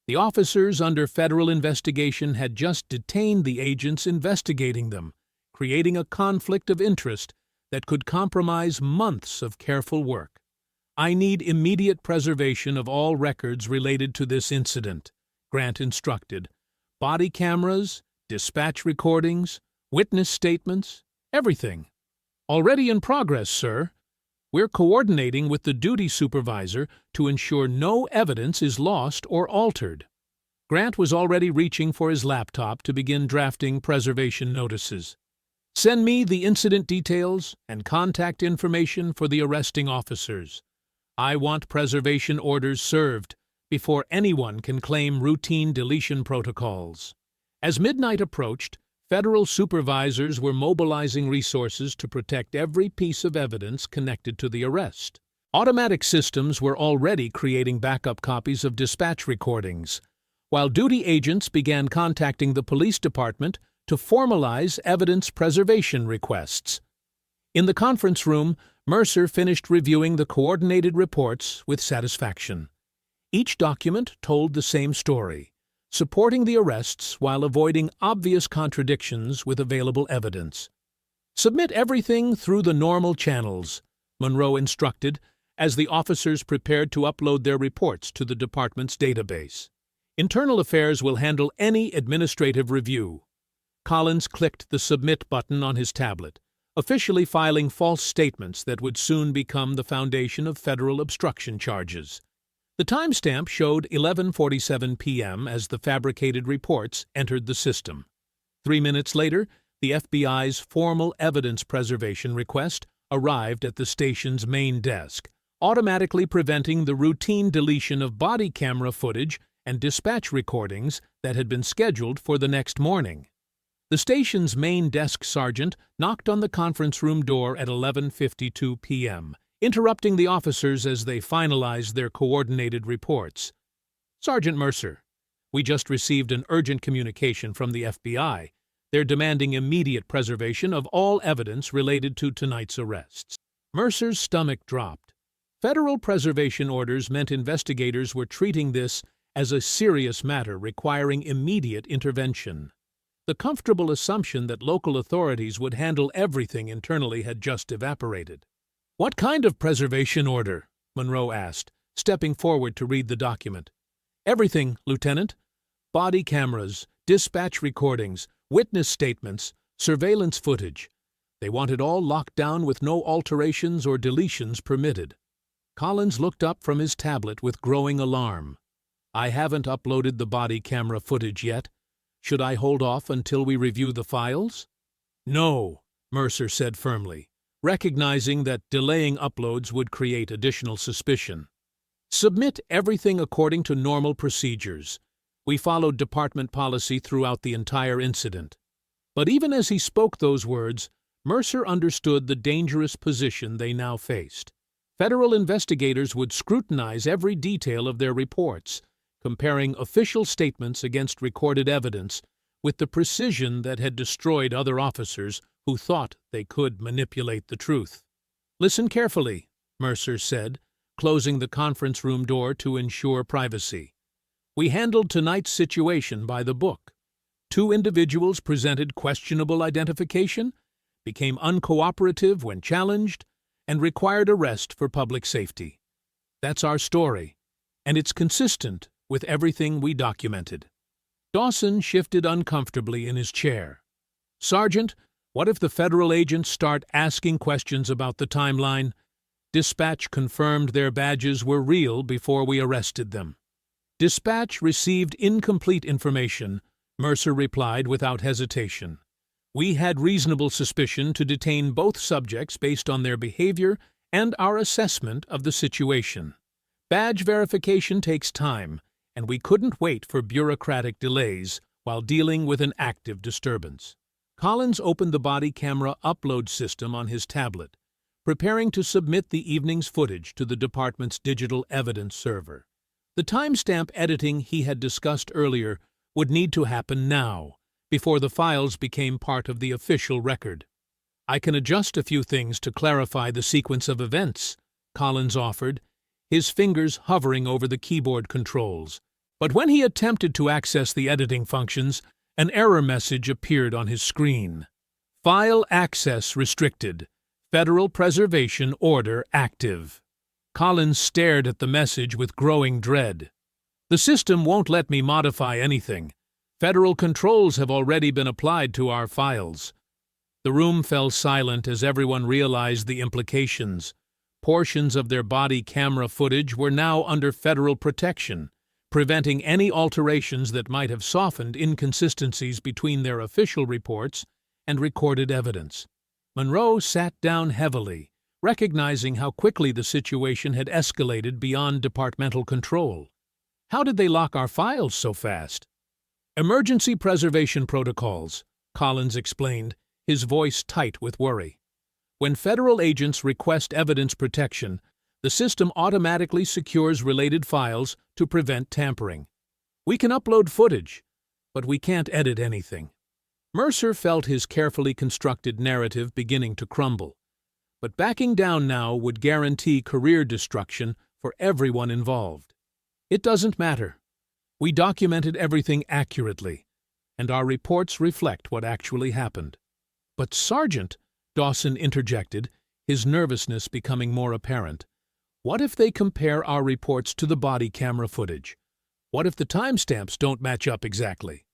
The officers under federal investigation had just detained the agents investigating them, creating a conflict of interest that could compromise months of careful work. I need immediate preservation of all records related to this incident, Grant instructed. Body cameras, dispatch recordings, witness statements, everything. Already in progress, sir. We're coordinating with the duty supervisor to ensure no evidence is lost or altered. Grant was already reaching for his laptop to begin drafting preservation notices. Send me the incident details and contact information for the arresting officers. I want preservation orders served before anyone can claim routine deletion protocols. As midnight approached, federal supervisors were mobilizing resources to protect every piece of evidence connected to the arrest. Automatic systems were already creating backup copies of dispatch recordings, while duty agents began contacting the police department to formalize evidence preservation requests. In the conference room, Mercer finished reviewing the coordinated reports with satisfaction. Each document told the same story, supporting the arrests while avoiding obvious contradictions with available evidence. "Submit everything through the normal channels," Monroe instructed as the officers prepared to upload their reports to the department's database. "Internal Affairs will handle any administrative review." Collins clicked the Submit button on his tablet, officially filing false statements that would soon become the foundation of federal obstruction charges. The timestamp showed 11:47 p.m. as the fabricated reports entered the system. 3 minutes later, the FBI's formal evidence preservation request arrived at the station's main desk, automatically preventing the routine deletion of body camera footage and dispatch recordings that had been scheduled for the next morning. The station's main desk sergeant knocked on the conference room door at 11:52 p.m., interrupting the officers as they finalized their coordinated reports. "Sergeant Mercer, we just received an urgent communication from the FBI. They're demanding immediate preservation of all evidence related to tonight's arrests." Mercer's stomach dropped. Federal preservation orders meant investigators were treating this as a serious matter requiring immediate intervention. The comfortable assumption that local authorities would handle everything internally had just evaporated. "What kind of preservation order?" Monroe asked, stepping forward to read the document. "Everything, Lieutenant. Body cameras, dispatch recordings, witness statements, surveillance footage. They want it all locked down with no alterations or deletions permitted." Collins looked up from his tablet with growing alarm. "I haven't uploaded the body camera footage yet. Should I hold off until we review the files?" "No," Mercer said firmly, recognizing that delaying uploads would create additional suspicion. "Submit everything according to normal procedures. We followed department policy throughout the entire incident." But even as he spoke those words, Mercer understood the dangerous position they now faced. Federal investigators would scrutinize every detail of their reports, comparing official statements against recorded evidence with the precision that had destroyed other officers who thought they could manipulate the truth. "Listen carefully," Mercer said, closing the conference room door to ensure privacy. "We handled tonight's situation by the book. 2 individuals presented questionable identification, became uncooperative when challenged, and required arrest for public safety. That's our story, and it's consistent with everything we documented." Dawson shifted uncomfortably in his chair. "Sergeant, what if the federal agents start asking questions about the timeline? Dispatch confirmed their badges were real before we arrested them." "Dispatch received incomplete information," Mercer replied without hesitation. "We had reasonable suspicion to detain both subjects based on their behavior and our assessment of the situation. Badge verification takes time, and we couldn't wait for bureaucratic delays while dealing with an active disturbance." Collins opened the body camera upload system on his tablet, preparing to submit the evening's footage to the department's digital evidence server. The timestamp editing he had discussed earlier would need to happen now, before the files became part of the official record. "I can adjust a few things to clarify the sequence of events," Collins offered, his fingers hovering over the keyboard controls. But when he attempted to access the editing functions, an error message appeared on his screen. "File access restricted. Federal Preservation Order active." Collins stared at the message with growing dread. "The system won't let me modify anything. Federal controls have already been applied to our files." The room fell silent as everyone realized the implications. Portions of their body camera footage were now under federal protection, preventing any alterations that might have softened inconsistencies between their official reports and recorded evidence. Monroe sat down heavily, recognizing how quickly the situation had escalated beyond departmental control. "How did they lock our files so fast?" "Emergency preservation protocols," Collins explained, his voice tight with worry. "When federal agents request evidence protection, the system automatically secures related files to prevent tampering. We can upload footage, but we can't edit anything." Mercer felt his carefully constructed narrative beginning to crumble. but backing down now would guarantee career destruction for everyone involved. It doesn't matter. We documented everything accurately, and our reports reflect what actually happened. But Sergeant, Dawson interjected, his nervousness becoming more apparent, what if they compare our reports to the body camera footage? What if the timestamps don't match up exactly?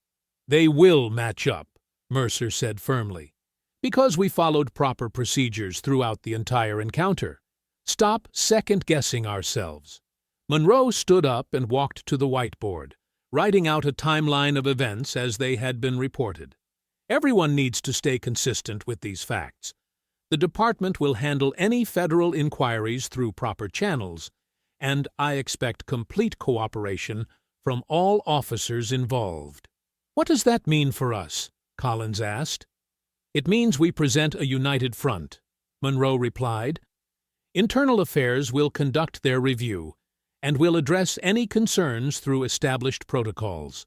They will match up, Mercer said firmly, because we followed proper procedures throughout the entire encounter. Stop second-guessing ourselves. Monroe stood up and walked to the whiteboard, writing out a timeline of events as they had been reported. Everyone needs to stay consistent with these facts. The department will handle any federal inquiries through proper channels, and I expect complete cooperation from all officers involved. What does that mean for us? Collins asked. It means we present a united front, Monroe replied. Internal Affairs will conduct their review and will address any concerns through established protocols.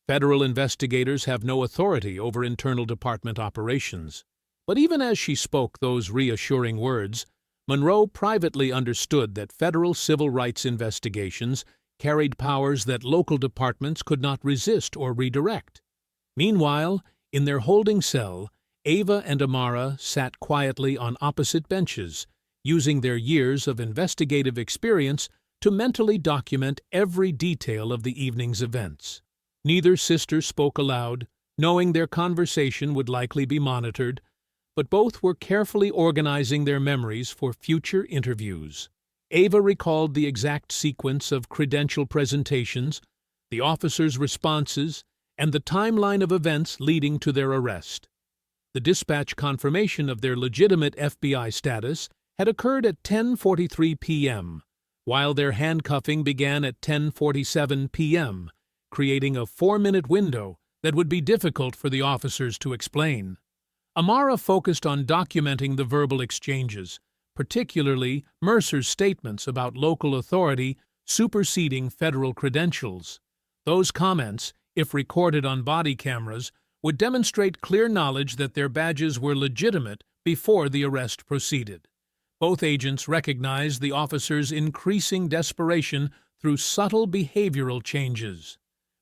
Federal investigators have no authority over internal department operations. But even as she spoke those reassuring words, Monroe privately understood that federal civil rights investigations carried powers that local departments could not resist or redirect. Meanwhile, in their holding cell, Ava and Amara sat quietly on opposite benches, using their years of investigative experience to mentally document every detail of the evening's events. Neither sister spoke aloud, knowing their conversation would likely be monitored, but both were carefully organizing their memories for future interviews. Ava recalled the exact sequence of credential presentations, the officers' responses, and the timeline of events leading to their arrest. The dispatch confirmation of their legitimate FBI status had occurred at 10:43 p.m., while their handcuffing began at 10:47 p.m., creating a 4-minute window that would be difficult for the officers to explain. Amara focused on documenting the verbal exchanges, particularly Mercer's statements about local authority superseding federal credentials. Those comments, if recorded on body cameras, would demonstrate clear knowledge that their badges were legitimate before the arrest proceeded. Both agents recognized the officers' increasing desperation through subtle behavioral changes.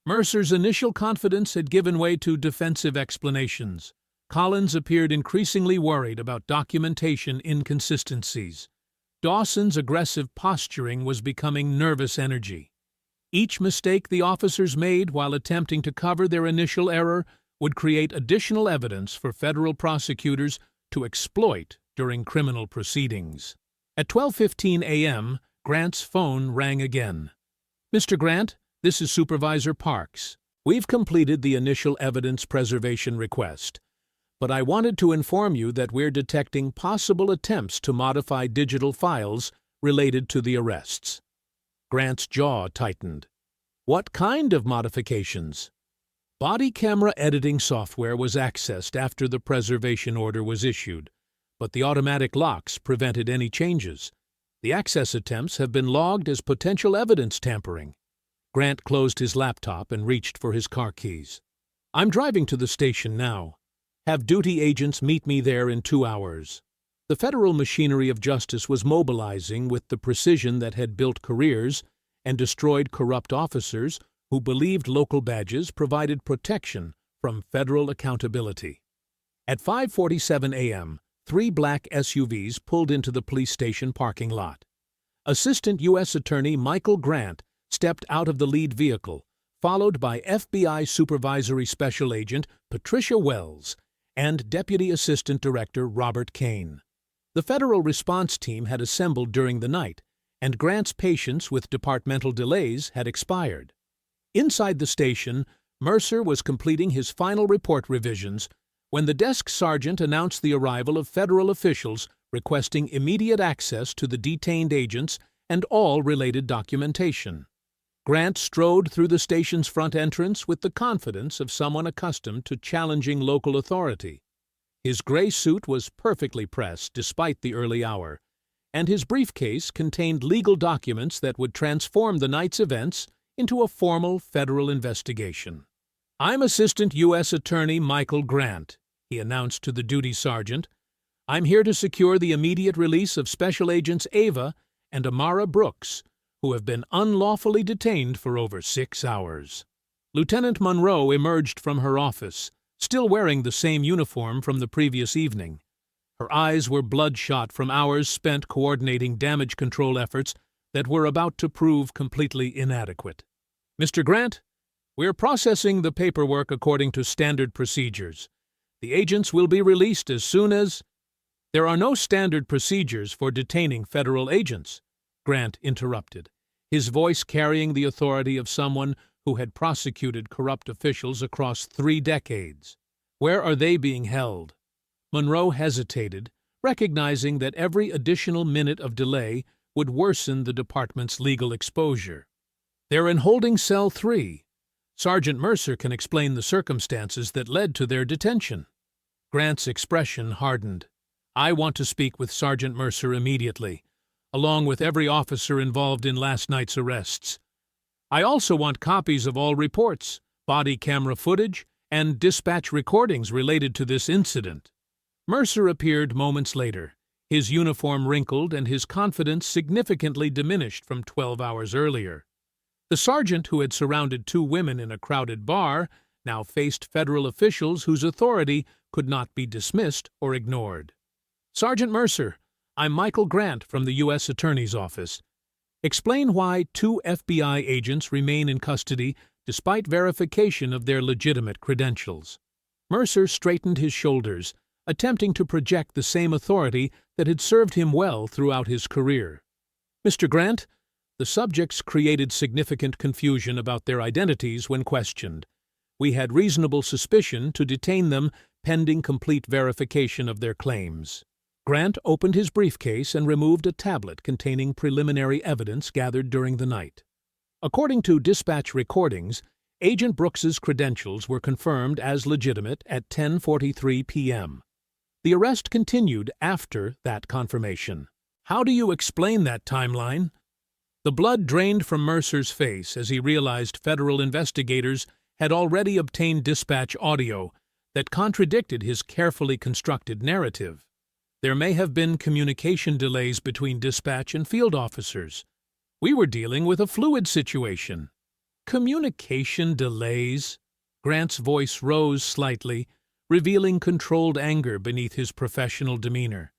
Mercer's initial confidence had given way to defensive explanations. Collins appeared increasingly worried about documentation inconsistencies. Dawson's aggressive posturing was becoming nervous energy. Each mistake the officers made while attempting to cover their initial error would create additional evidence for federal prosecutors to exploit during criminal proceedings. At 12:15 a.m., Grant's phone rang again. "Mr. Grant, this is Supervisor Parks. We've completed the initial evidence preservation request, but I wanted to inform you that we're detecting possible attempts to modify digital files related to the arrests." Grant's jaw tightened. "What kind of modifications?" Body camera editing software was accessed after the preservation order was issued, but the automatic locks prevented any changes. The access attempts have been logged as potential evidence tampering. Grant closed his laptop and reached for his car keys. "I'm driving to the station now. Have duty agents meet me there in 2 hours." The federal machinery of justice was mobilizing with the precision that had built careers and destroyed corrupt officers who believed local badges provided protection from federal accountability. At 5:47 a.m., 3 black SUVs pulled into the police station parking lot. Assistant U.S. Attorney Michael Grant stepped out of the lead vehicle, followed by FBI Supervisory Special Agent Patricia Wells and Deputy Assistant Director Robert Kane. The federal response team had assembled during the night, and Grant's patience with departmental delays had expired. Inside the station, Mercer was completing his final report revisions when the desk sergeant announced the arrival of federal officials requesting immediate access to the detained agents and all related documentation. Grant strode through the station's front entrance with the confidence of someone accustomed to challenging local authority. His gray suit was perfectly pressed despite the early hour, and his briefcase contained legal documents that would transform the night's events into a formal federal investigation. "I'm Assistant U.S. Attorney Michael Grant," he announced to the duty sergeant. I'm here to secure the immediate release of Special Agents Ava and Amara Brooks, who have been unlawfully detained for over 6 hours. Lieutenant Monroe emerged from her office, still wearing the same uniform from the previous evening. Her eyes were bloodshot from hours spent coordinating damage control efforts that were about to prove completely inadequate. Mr. Grant, we're processing the paperwork according to standard procedures. The agents will be released as soon as— There are no standard procedures for detaining federal agents, Grant interrupted, his voice carrying the authority of someone who had prosecuted corrupt officials across 3 decades. Where are they being held? Monroe hesitated, recognizing that every additional minute of delay would worsen the department's legal exposure. They're in holding cell 3. Sergeant Mercer can explain the circumstances that led to their detention. Grant's expression hardened. I want to speak with Sergeant Mercer immediately, along with every officer involved in last night's arrests. I also want copies of all reports, body camera footage, and dispatch recordings related to this incident. Mercer appeared moments later, his uniform wrinkled and his confidence significantly diminished from 12 hours earlier. The sergeant who had surrounded 2 women in a crowded bar now faced federal officials whose authority could not be dismissed or ignored. Sergeant Mercer, I'm Michael Grant from the U.S. Attorney's Office. Explain why 2 FBI agents remain in custody despite verification of their legitimate credentials. Mercer straightened his shoulders, attempting to project the same authority that had served him well throughout his career. Mr. Grant, the subjects created significant confusion about their identities when questioned. We had reasonable suspicion to detain them pending complete verification of their claims. Grant opened his briefcase and removed a tablet containing preliminary evidence gathered during the night. According to dispatch recordings, Agent Brooks's credentials were confirmed as legitimate at 10:43 p.m. The arrest continued after that confirmation. How do you explain that timeline? The blood drained from Mercer's face as he realized federal investigators had already obtained dispatch audio that contradicted his carefully constructed narrative. There may have been communication delays between dispatch and field officers. We were dealing with a fluid situation. Communication delays? Grant's voice rose slightly, revealing controlled anger beneath his professional demeanor.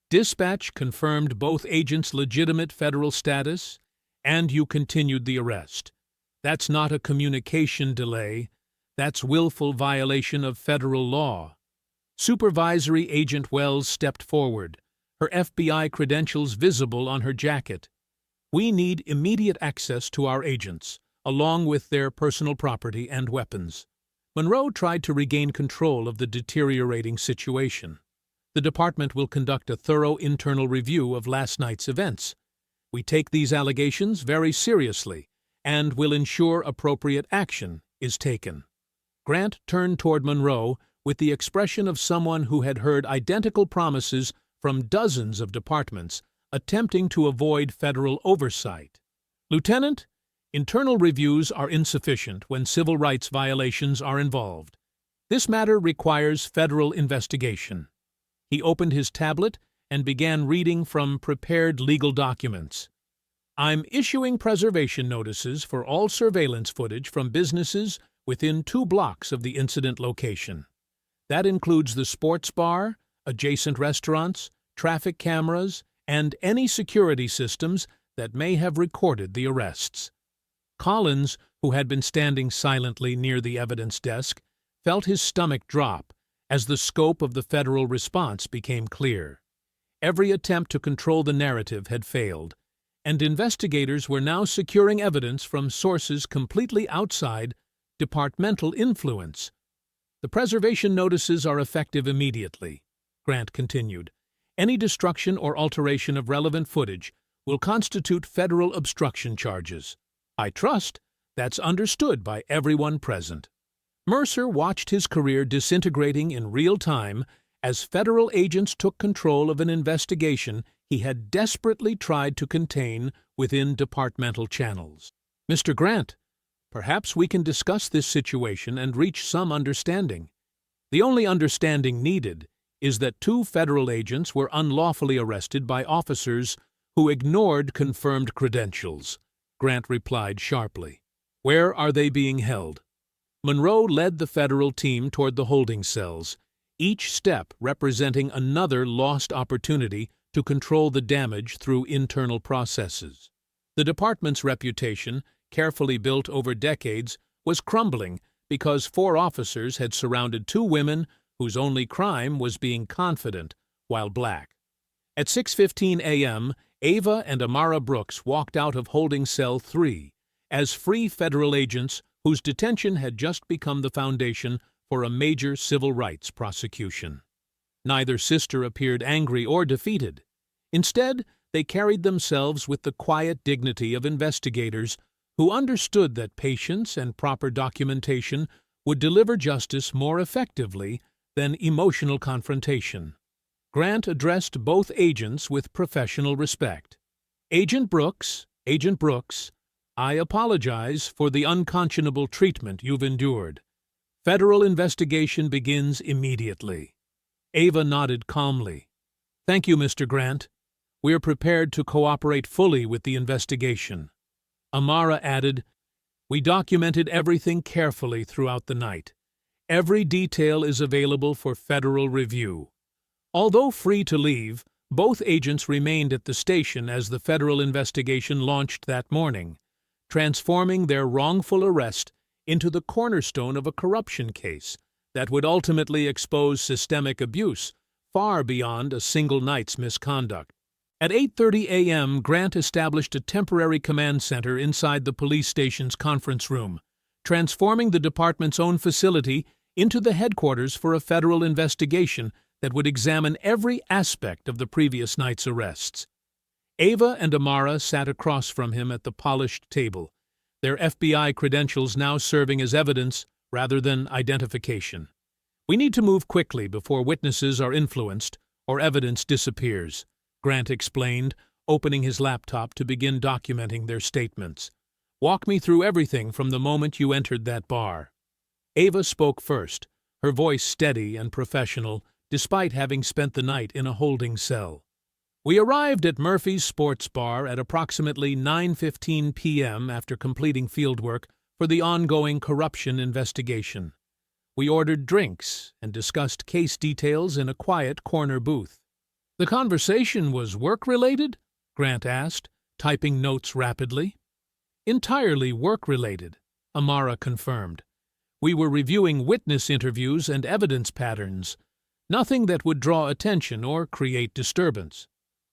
Dispatch confirmed both agents' legitimate federal status, and you continued the arrest. That's not a communication delay. That's willful violation of federal law. Supervisory Agent Wells stepped forward, her FBI credentials visible on her jacket. We need immediate access to our agents, along with their personal property and weapons. Monroe tried to regain control of the deteriorating situation. The department will conduct a thorough internal review of last night's events. We take these allegations very seriously and will ensure appropriate action is taken. Grant turned toward Monroe with the expression of someone who had heard identical promises from dozens of departments attempting to avoid federal oversight. Lieutenant, internal reviews are insufficient when civil rights violations are involved. This matter requires federal investigation. He opened his tablet and began reading from prepared legal documents. I'm issuing preservation notices for all surveillance footage from businesses within 2 blocks of the incident location. That includes the sports bar, adjacent restaurants, traffic cameras, and any security systems that may have recorded the arrests. Collins, who had been standing silently near the evidence desk, felt his stomach drop as the scope of the federal response became clear. Every attempt to control the narrative had failed, and investigators were now securing evidence from sources completely outside departmental influence. The preservation notices are effective immediately, Grant continued. Any destruction or alteration of relevant footage will constitute federal obstruction charges. I trust that's understood by everyone present. Mercer watched his career disintegrating in real time as federal agents took control of an investigation he had desperately tried to contain within departmental channels. Mr. Grant, perhaps we can discuss this situation and reach some understanding. The only understanding needed is that 2 federal agents were unlawfully arrested by officers who ignored confirmed credentials, Grant replied sharply. Where are they being held? Monroe led the federal team toward the holding cells, each step representing another lost opportunity to control the damage through internal processes. The department's reputation, carefully built over decades, was crumbling because 4 officers had surrounded 2 women whose only crime was being confident while black. At 6:15 a.m., Ava and Amara Brooks walked out of holding cell 3 as free federal agents whose detention had just become the foundation for a major civil rights prosecution. Neither sister appeared angry or defeated. Instead, they carried themselves with the quiet dignity of investigators who understood that patience and proper documentation would deliver justice more effectively than emotional confrontation. Grant addressed both agents with professional respect. Agent Brooks, I apologize for the unconscionable treatment you've endured. Federal investigation begins immediately. Ava nodded calmly. Thank you, Mr. Grant. We're prepared to cooperate fully with the investigation. Amara added, We documented everything carefully throughout the night. Every detail is available for federal review. Although free to leave, both agents remained at the station as the federal investigation launched that morning, transforming their wrongful arrest into the cornerstone of a corruption case that would ultimately expose systemic abuse far beyond a single night's misconduct. At 8:30 a.m., Grant established a temporary command center inside the police station's conference room, transforming the department's own facility into the headquarters for a federal investigation that would examine every aspect of the previous night's arrests. Ava and Amara sat across from him at the polished table, their FBI credentials now serving as evidence rather than identification. We need to move quickly before witnesses are influenced or evidence disappears, Grant explained, opening his laptop to begin documenting their statements. Walk me through everything from the moment you entered that bar. Ava spoke first, her voice steady and professional, despite having spent the night in a holding cell. We arrived at Murphy's Sports Bar at approximately 9:15 p.m. after completing fieldwork for the ongoing corruption investigation. We ordered drinks and discussed case details in a quiet corner booth. The conversation was work-related? Grant asked, typing notes rapidly. Entirely work-related, Amara confirmed. We were reviewing witness interviews and evidence patterns, nothing that would draw attention or create disturbance.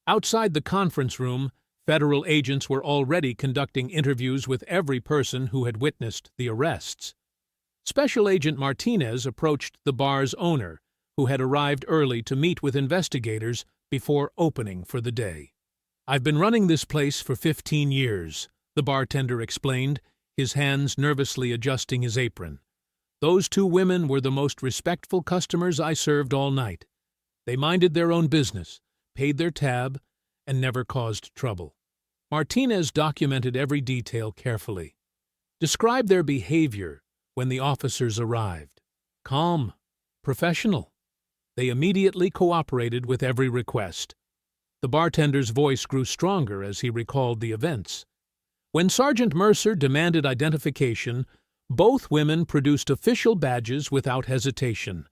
Outside the conference room, federal agents were already conducting interviews with every person who had witnessed the arrests. Special Agent Martinez approached the bar's owner, who had arrived early to meet with investigators before opening for the day. I've been running this place for 15 years, the bartender explained, his hands nervously adjusting his apron. Those 2 women were the most respectful customers I served all night. They minded their own business, paid their tab, and never caused trouble. Martinez documented every detail carefully. Describe their behavior when the officers arrived. Calm, professional. They immediately cooperated with every request. The bartender's voice grew stronger as he recalled the events. When Sergeant Mercer demanded identification, both women produced official badges without hesitation.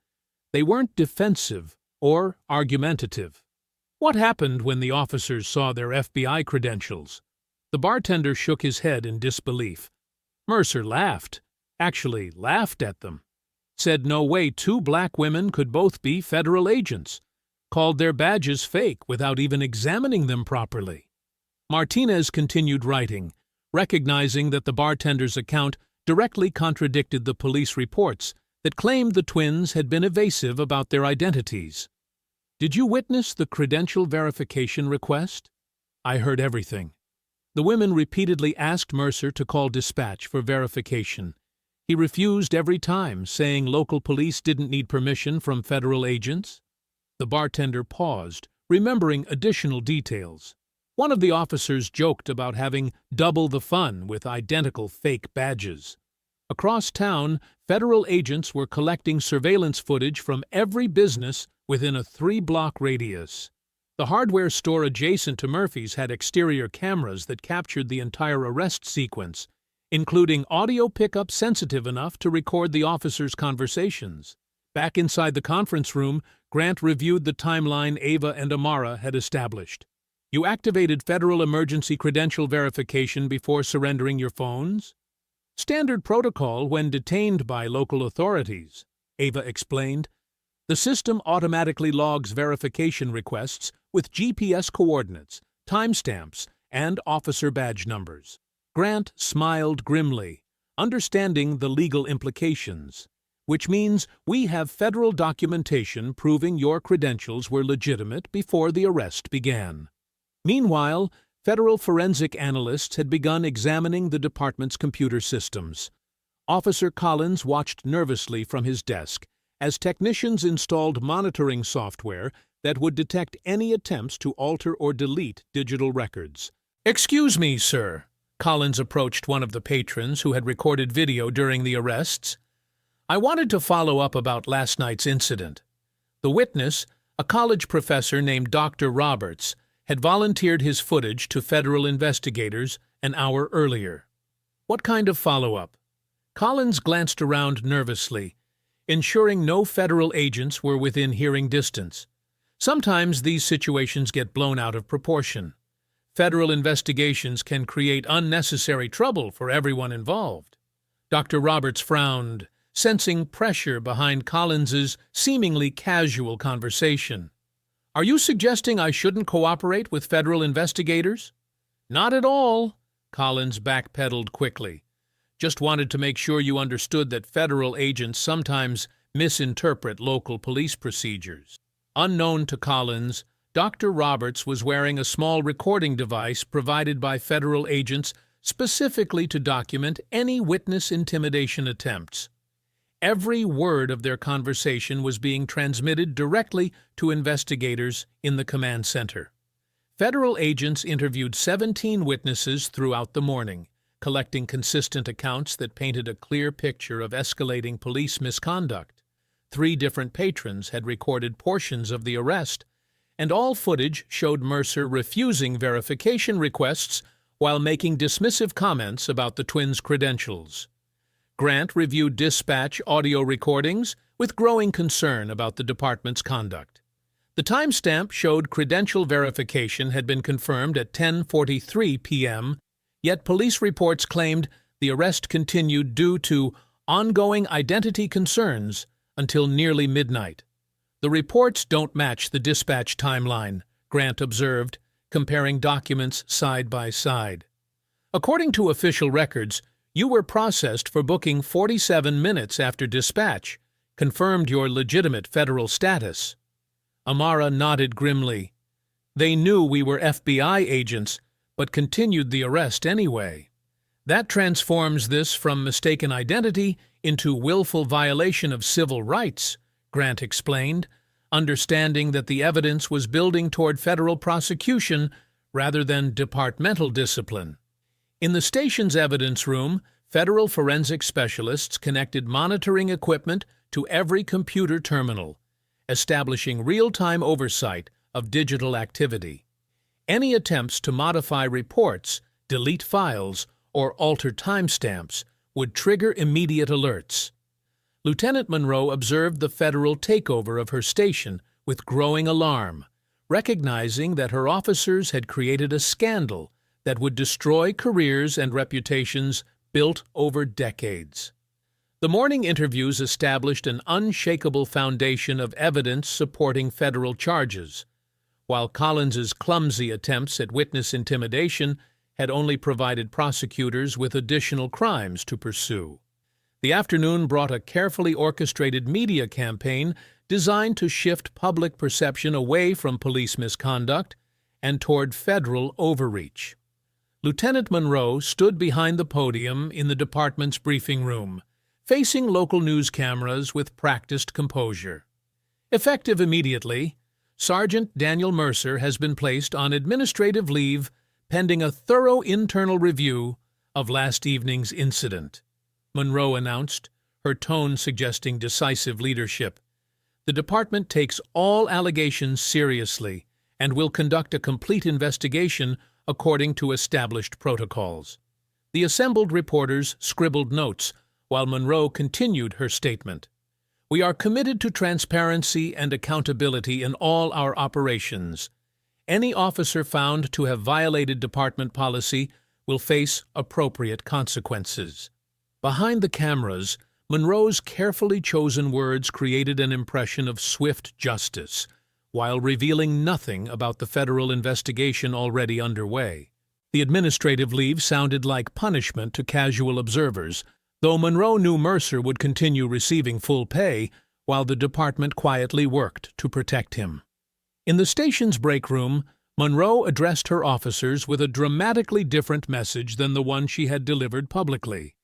They weren't defensive or argumentative. What happened when the officers saw their FBI credentials? The bartender shook his head in disbelief. Mercer laughed, actually laughed at them, said no way 2 black women could both be federal agents, called their badges fake without even examining them properly. Martinez continued writing, recognizing that the bartender's account directly contradicted the police reports that claimed the twins had been evasive about their identities. Did you witness the credential verification request? I heard everything. The women repeatedly asked Mercer to call dispatch for verification. He refused every time, saying local police didn't need permission from federal agents. The bartender paused, remembering additional details. One of the officers joked about having double the fun with identical fake badges. Across town, federal agents were collecting surveillance footage from every business within a 3-block radius. The hardware store adjacent to Murphy's had exterior cameras that captured the entire arrest sequence, including audio pickup sensitive enough to record the officers' conversations. Back inside the conference room, Grant reviewed the timeline Ava and Amara had established. You activated federal emergency credential verification before surrendering your phones? Standard protocol when detained by local authorities, Ava explained. The system automatically logs verification requests with GPS coordinates, timestamps, and officer badge numbers. Grant smiled grimly, understanding the legal implications, which means we have federal documentation proving your credentials were legitimate before the arrest began. Meanwhile, federal forensic analysts had begun examining the department's computer systems. Officer Collins watched nervously from his desk as technicians installed monitoring software that would detect any attempts to alter or delete digital records. "Excuse me, sir." Collins approached one of the patrons who had recorded video during the arrests. "I wanted to follow up about last night's incident." The witness, a college professor named Dr. Roberts, had volunteered his footage to federal investigators an hour earlier. "What kind of follow-up?" Collins glanced around nervously, ensuring no federal agents were within hearing distance. Sometimes these situations get blown out of proportion. Federal investigations can create unnecessary trouble for everyone involved. Dr. Roberts frowned, sensing pressure behind Collins's seemingly casual conversation. "Are you suggesting I shouldn't cooperate with federal investigators?" "Not at all," Collins backpedaled quickly. "Just wanted to make sure you understood that federal agents sometimes misinterpret local police procedures." Unknown to Collins, Dr. Roberts was wearing a small recording device provided by federal agents specifically to document any witness intimidation attempts. Every word of their conversation was being transmitted directly to investigators in the command center. Federal agents interviewed 17 witnesses throughout the morning, collecting consistent accounts that painted a clear picture of escalating police misconduct. 3 different patrons had recorded portions of the arrest, and all footage showed Mercer refusing verification requests while making dismissive comments about the twins' credentials. Grant reviewed dispatch audio recordings with growing concern about the department's conduct. The timestamp showed credential verification had been confirmed at 10:43 p.m., yet police reports claimed the arrest continued due to ongoing identity concerns until nearly midnight. "The reports don't match the dispatch timeline," Grant observed, comparing documents side by side. "According to official records, you were processed for booking 47 minutes after dispatch, confirmed your legitimate federal status." Amara nodded grimly. "They knew we were FBI agents, but continued the arrest anyway. That transforms this from mistaken identity into willful violation of civil rights," Grant explained, understanding that the evidence was building toward federal prosecution rather than departmental discipline. In the station's evidence room, federal forensic specialists connected monitoring equipment to every computer terminal, establishing real-time oversight of digital activity. Any attempts to modify reports, delete files, or alter timestamps would trigger immediate alerts. Lieutenant Monroe observed the federal takeover of her station with growing alarm, recognizing that her officers had created a scandal that would destroy careers and reputations built over decades. The morning interviews established an unshakable foundation of evidence supporting federal charges, while Collins's clumsy attempts at witness intimidation had only provided prosecutors with additional crimes to pursue. The afternoon brought a carefully orchestrated media campaign designed to shift public perception away from police misconduct and toward federal overreach. Lieutenant Monroe stood behind the podium in the department's briefing room, facing local news cameras with practiced composure. Effective immediately, Sergeant Daniel Mercer has been placed on administrative leave pending a thorough internal review of last evening's incident, Monroe announced, her tone suggesting decisive leadership. The department takes all allegations seriously and will conduct a complete investigation according to established protocols. The assembled reporters scribbled notes while Monroe continued her statement. We are committed to transparency and accountability in all our operations. Any officer found to have violated department policy will face appropriate consequences. Behind the cameras, Monroe's carefully chosen words created an impression of swift justice, while revealing nothing about the federal investigation already underway. The administrative leave sounded like punishment to casual observers, though Monroe knew Mercer would continue receiving full pay while the department quietly worked to protect him. In the station's break room, Monroe addressed her officers with a dramatically different message than the one she had delivered publicly.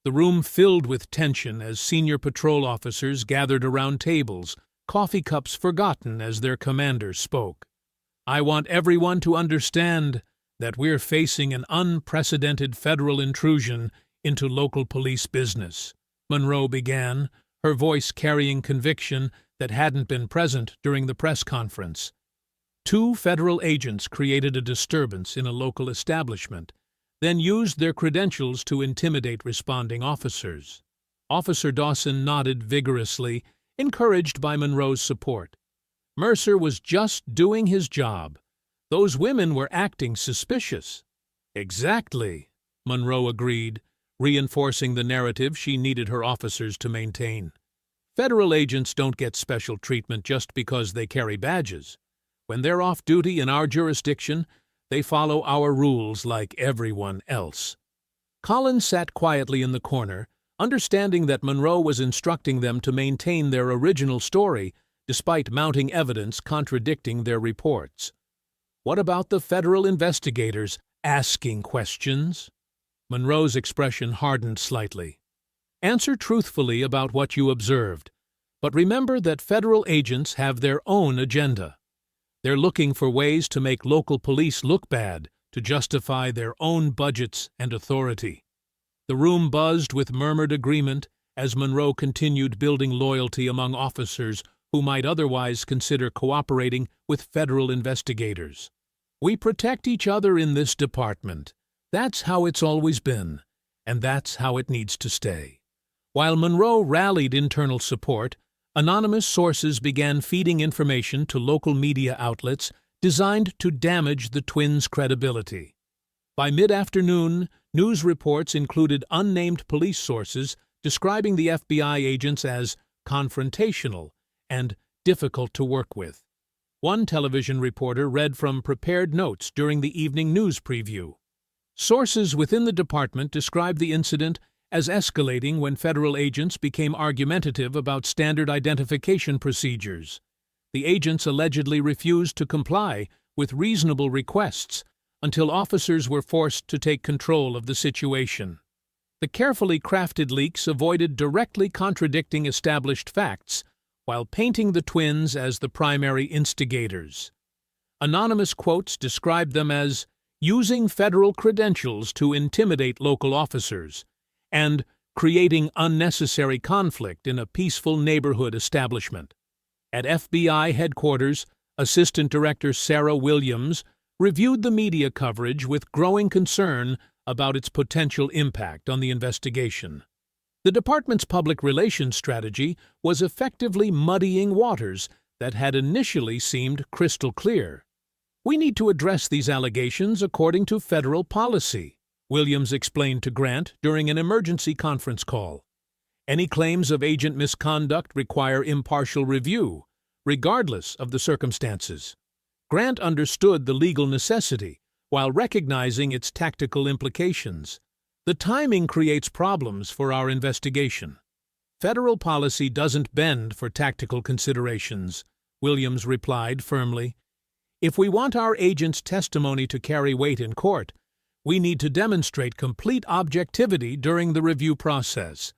The room filled with tension as senior patrol officers gathered around tables, coffee cups forgotten as their commander spoke. I want everyone to understand that we're facing an unprecedented federal intrusion into local police business, Monroe began, her voice carrying conviction that hadn't been present during the press conference. 2 federal agents created a disturbance in a local establishment, then used their credentials to intimidate responding officers. Officer Dawson nodded vigorously, encouraged by Monroe's support. Mercer was just doing his job. Those women were acting suspicious. Exactly, Monroe agreed, reinforcing the narrative she needed her officers to maintain. Federal agents don't get special treatment just because they carry badges. When they're off duty in our jurisdiction, they follow our rules like everyone else. Collins sat quietly in the corner, understanding that Monroe was instructing them to maintain their original story despite mounting evidence contradicting their reports. What about the federal investigators asking questions? Monroe's expression hardened slightly. Answer truthfully about what you observed, but remember that federal agents have their own agenda. They're looking for ways to make local police look bad to justify their own budgets and authority. The room buzzed with murmured agreement as Monroe continued building loyalty among officers who might otherwise consider cooperating with federal investigators. We protect each other in this department. That's how it's always been, and that's how it needs to stay. While Monroe rallied internal support, anonymous sources began feeding information to local media outlets designed to damage the twins' credibility. By mid-afternoon, news reports included unnamed police sources describing the FBI agents as confrontational and difficult to work with. One television reporter read from prepared notes during the evening news preview. Sources within the department described the incident as escalating when federal agents became argumentative about standard identification procedures. The agents allegedly refused to comply with reasonable requests until officers were forced to take control of the situation. The carefully crafted leaks avoided directly contradicting established facts while painting the twins as the primary instigators. Anonymous quotes described them as using federal credentials to intimidate local officers and creating unnecessary conflict in a peaceful neighborhood establishment. At FBI headquarters, Assistant Director Sarah Williams reviewed the media coverage with growing concern about its potential impact on the investigation. The department's public relations strategy was effectively muddying waters that had initially seemed crystal clear. We need to address these allegations according to federal policy, Williams explained to Grant during an emergency conference call. Any claims of agent misconduct require impartial review, regardless of the circumstances. Grant understood the legal necessity while recognizing its tactical implications. The timing creates problems for our investigation. Federal policy doesn't bend for tactical considerations, Williams replied firmly. If we want our agents' testimony to carry weight in court, we need to demonstrate complete objectivity during the review process.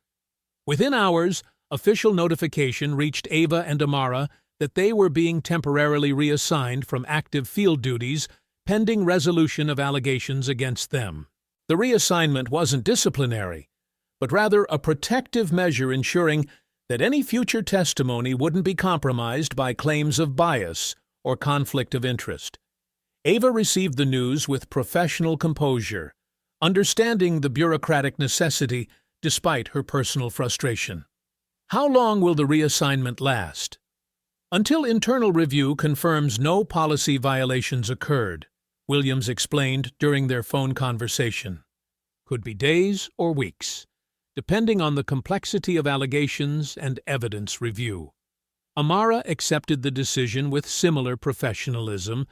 Within hours, official notification reached Ava and Amara that they were being temporarily reassigned from active field duties pending resolution of allegations against them. The reassignment wasn't disciplinary, but rather a protective measure ensuring that any future testimony wouldn't be compromised by claims of bias or conflict of interest. Ava received the news with professional composure, understanding the bureaucratic necessity despite her personal frustration. How long will the reassignment last? Until internal review confirms no policy violations occurred, Williams explained during their phone conversation. Could be days or weeks, depending on the complexity of allegations and evidence review. Amara accepted the decision with similar professionalism,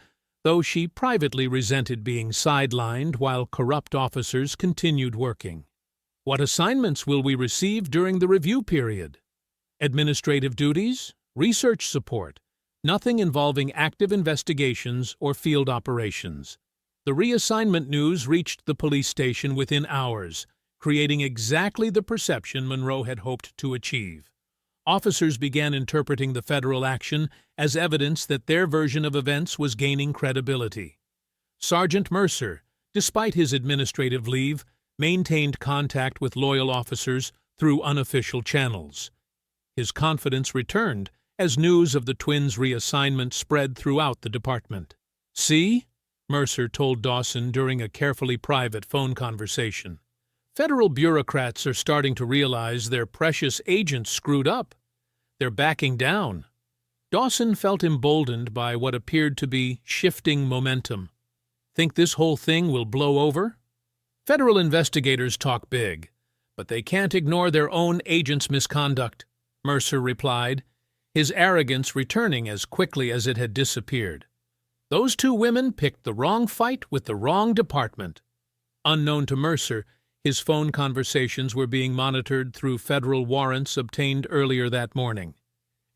though she privately resented being sidelined while corrupt officers continued working. What assignments will we receive during the review period? Administrative duties, research support, nothing involving active investigations or field operations. The reassignment news reached the police station within hours, creating exactly the perception Monroe had hoped to achieve. Officers began interpreting the federal action as evidence that their version of events was gaining credibility. Sergeant Mercer, despite his administrative leave, maintained contact with loyal officers through unofficial channels. His confidence returned as news of the twins' reassignment spread throughout the department. "See?" Mercer told Dawson during a carefully private phone conversation. "Federal bureaucrats are starting to realize their precious agents screwed up. They're backing down." Dawson felt emboldened by what appeared to be shifting momentum. "Think this whole thing will blow over?" "Federal investigators talk big, but they can't ignore their own agents' misconduct," Mercer replied, his arrogance returning as quickly as it had disappeared. "Those two women picked the wrong fight with the wrong department." Unknown to Mercer, his phone conversations were being monitored through federal warrants obtained earlier that morning.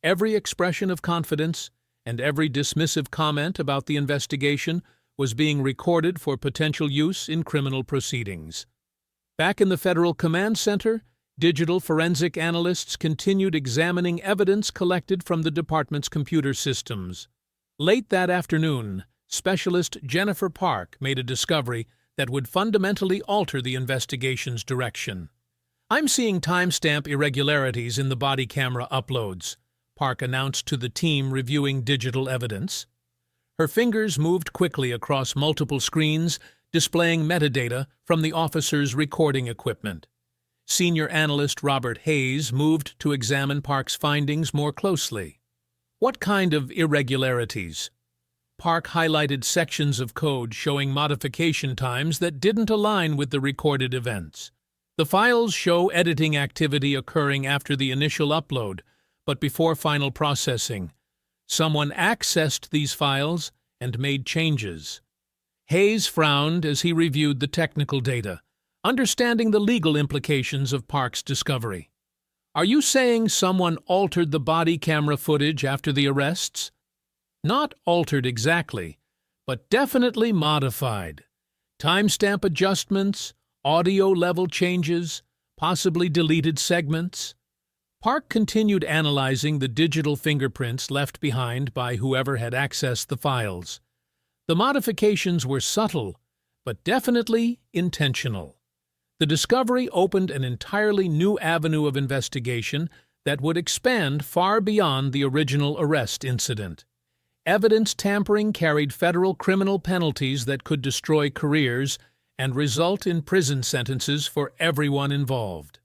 Every expression of confidence and every dismissive comment about the investigation was being recorded for potential use in criminal proceedings. Back in the Federal Command Center, digital forensic analysts continued examining evidence collected from the department's computer systems. Late that afternoon, specialist Jennifer Park made a discovery that would fundamentally alter the investigation's direction. "I'm seeing timestamp irregularities in the body camera uploads," Park announced to the team reviewing digital evidence. Her fingers moved quickly across multiple screens, displaying metadata from the officer's recording equipment. Senior analyst Robert Hayes moved to examine Park's findings more closely. "What kind of irregularities?" Park highlighted sections of code showing modification times that didn't align with the recorded events. The files show editing activity occurring after the initial upload, but before final processing. Someone accessed these files and made changes. Hayes frowned as he reviewed the technical data, understanding the legal implications of Park's discovery. "Are you saying someone altered the body camera footage after the arrests?" "Not altered exactly, but definitely modified. Timestamp adjustments, audio level changes, possibly deleted segments." Park continued analyzing the digital fingerprints left behind by whoever had accessed the files. The modifications were subtle, but definitely intentional. The discovery opened an entirely new avenue of investigation that would expand far beyond the original arrest incident. Evidence tampering carried federal criminal penalties that could destroy careers and result in prison sentences for everyone involved.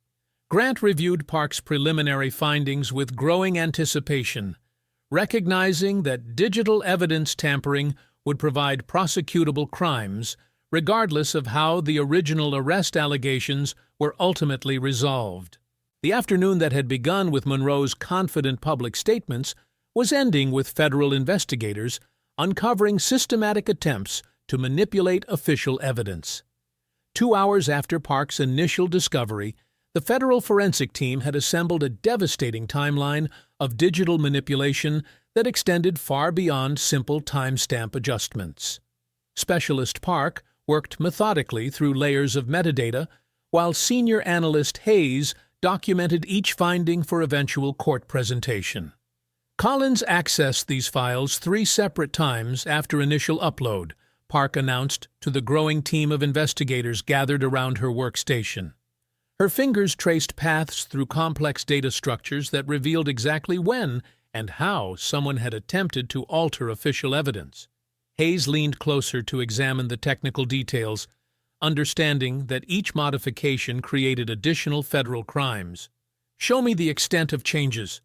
Grant reviewed Park's preliminary findings with growing anticipation, recognizing that digital evidence tampering would provide prosecutable crimes, regardless of how the original arrest allegations were ultimately resolved. The afternoon that had begun with Monroe's confident public statements was ending with federal investigators uncovering systematic attempts to manipulate official evidence. 2 hours after Park's initial discovery, the federal forensic team had assembled a devastating timeline of digital manipulation that extended far beyond simple timestamp adjustments. Specialist Park worked methodically through layers of metadata, while senior analyst Hayes documented each finding for eventual court presentation. Collins accessed these files 3 separate times after initial upload, Park announced to the growing team of investigators gathered around her workstation. Her fingers traced paths through complex data structures that revealed exactly when and how someone had attempted to alter official evidence. Hayes leaned closer to examine the technical details, understanding that each modification created additional federal crimes. "Show me the extent of changes."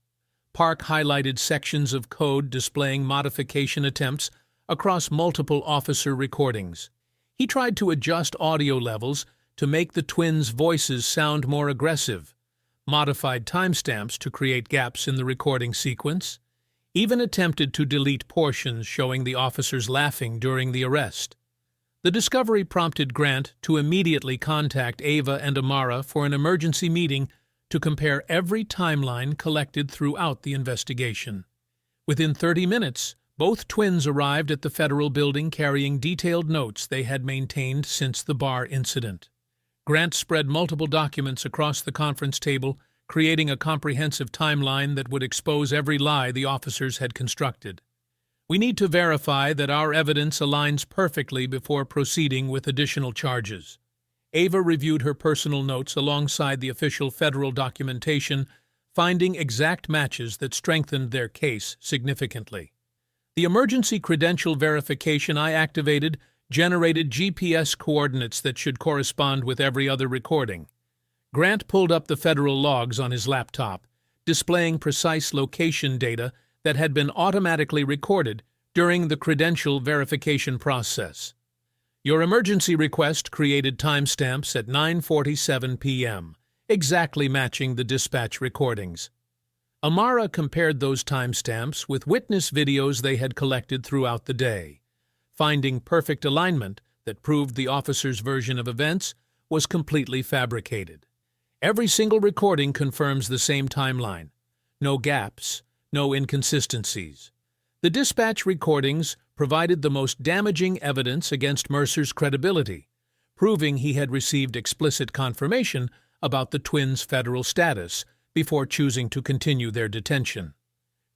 Park highlighted sections of code displaying modification attempts across multiple officer recordings. He tried to adjust audio levels to make the twins' voices sound more aggressive, modified timestamps to create gaps in the recording sequence, even attempted to delete portions showing the officers laughing during the arrest. The discovery prompted Grant to immediately contact Ava and Amara for an emergency meeting to compare every timeline collected throughout the investigation. Within 30 minutes, both twins arrived at the federal building carrying detailed notes they had maintained since the bar incident. Grant spread multiple documents across the conference table, creating a comprehensive timeline that would expose every lie the officers had constructed. "We need to verify that our evidence aligns perfectly before proceeding with additional charges." Ava reviewed her personal notes alongside the official federal documentation, finding exact matches that strengthened their case significantly. "The emergency credential verification I activated generated GPS coordinates that should correspond with every other recording." Grant pulled up the federal logs on his laptop, displaying precise location data that had been automatically recorded during the credential verification process. "Your emergency request created timestamps at 9:47 p.m., exactly matching the dispatch recordings." Amara compared those timestamps with witness videos they had collected throughout the day, finding perfect alignment that proved the officer's version of events was completely fabricated. Every single recording confirms the same timeline. No gaps, no inconsistencies. The dispatch recordings provided the most damaging evidence against Mercer's credibility, proving he had received explicit confirmation about the twins' federal status before choosing to continue their detention.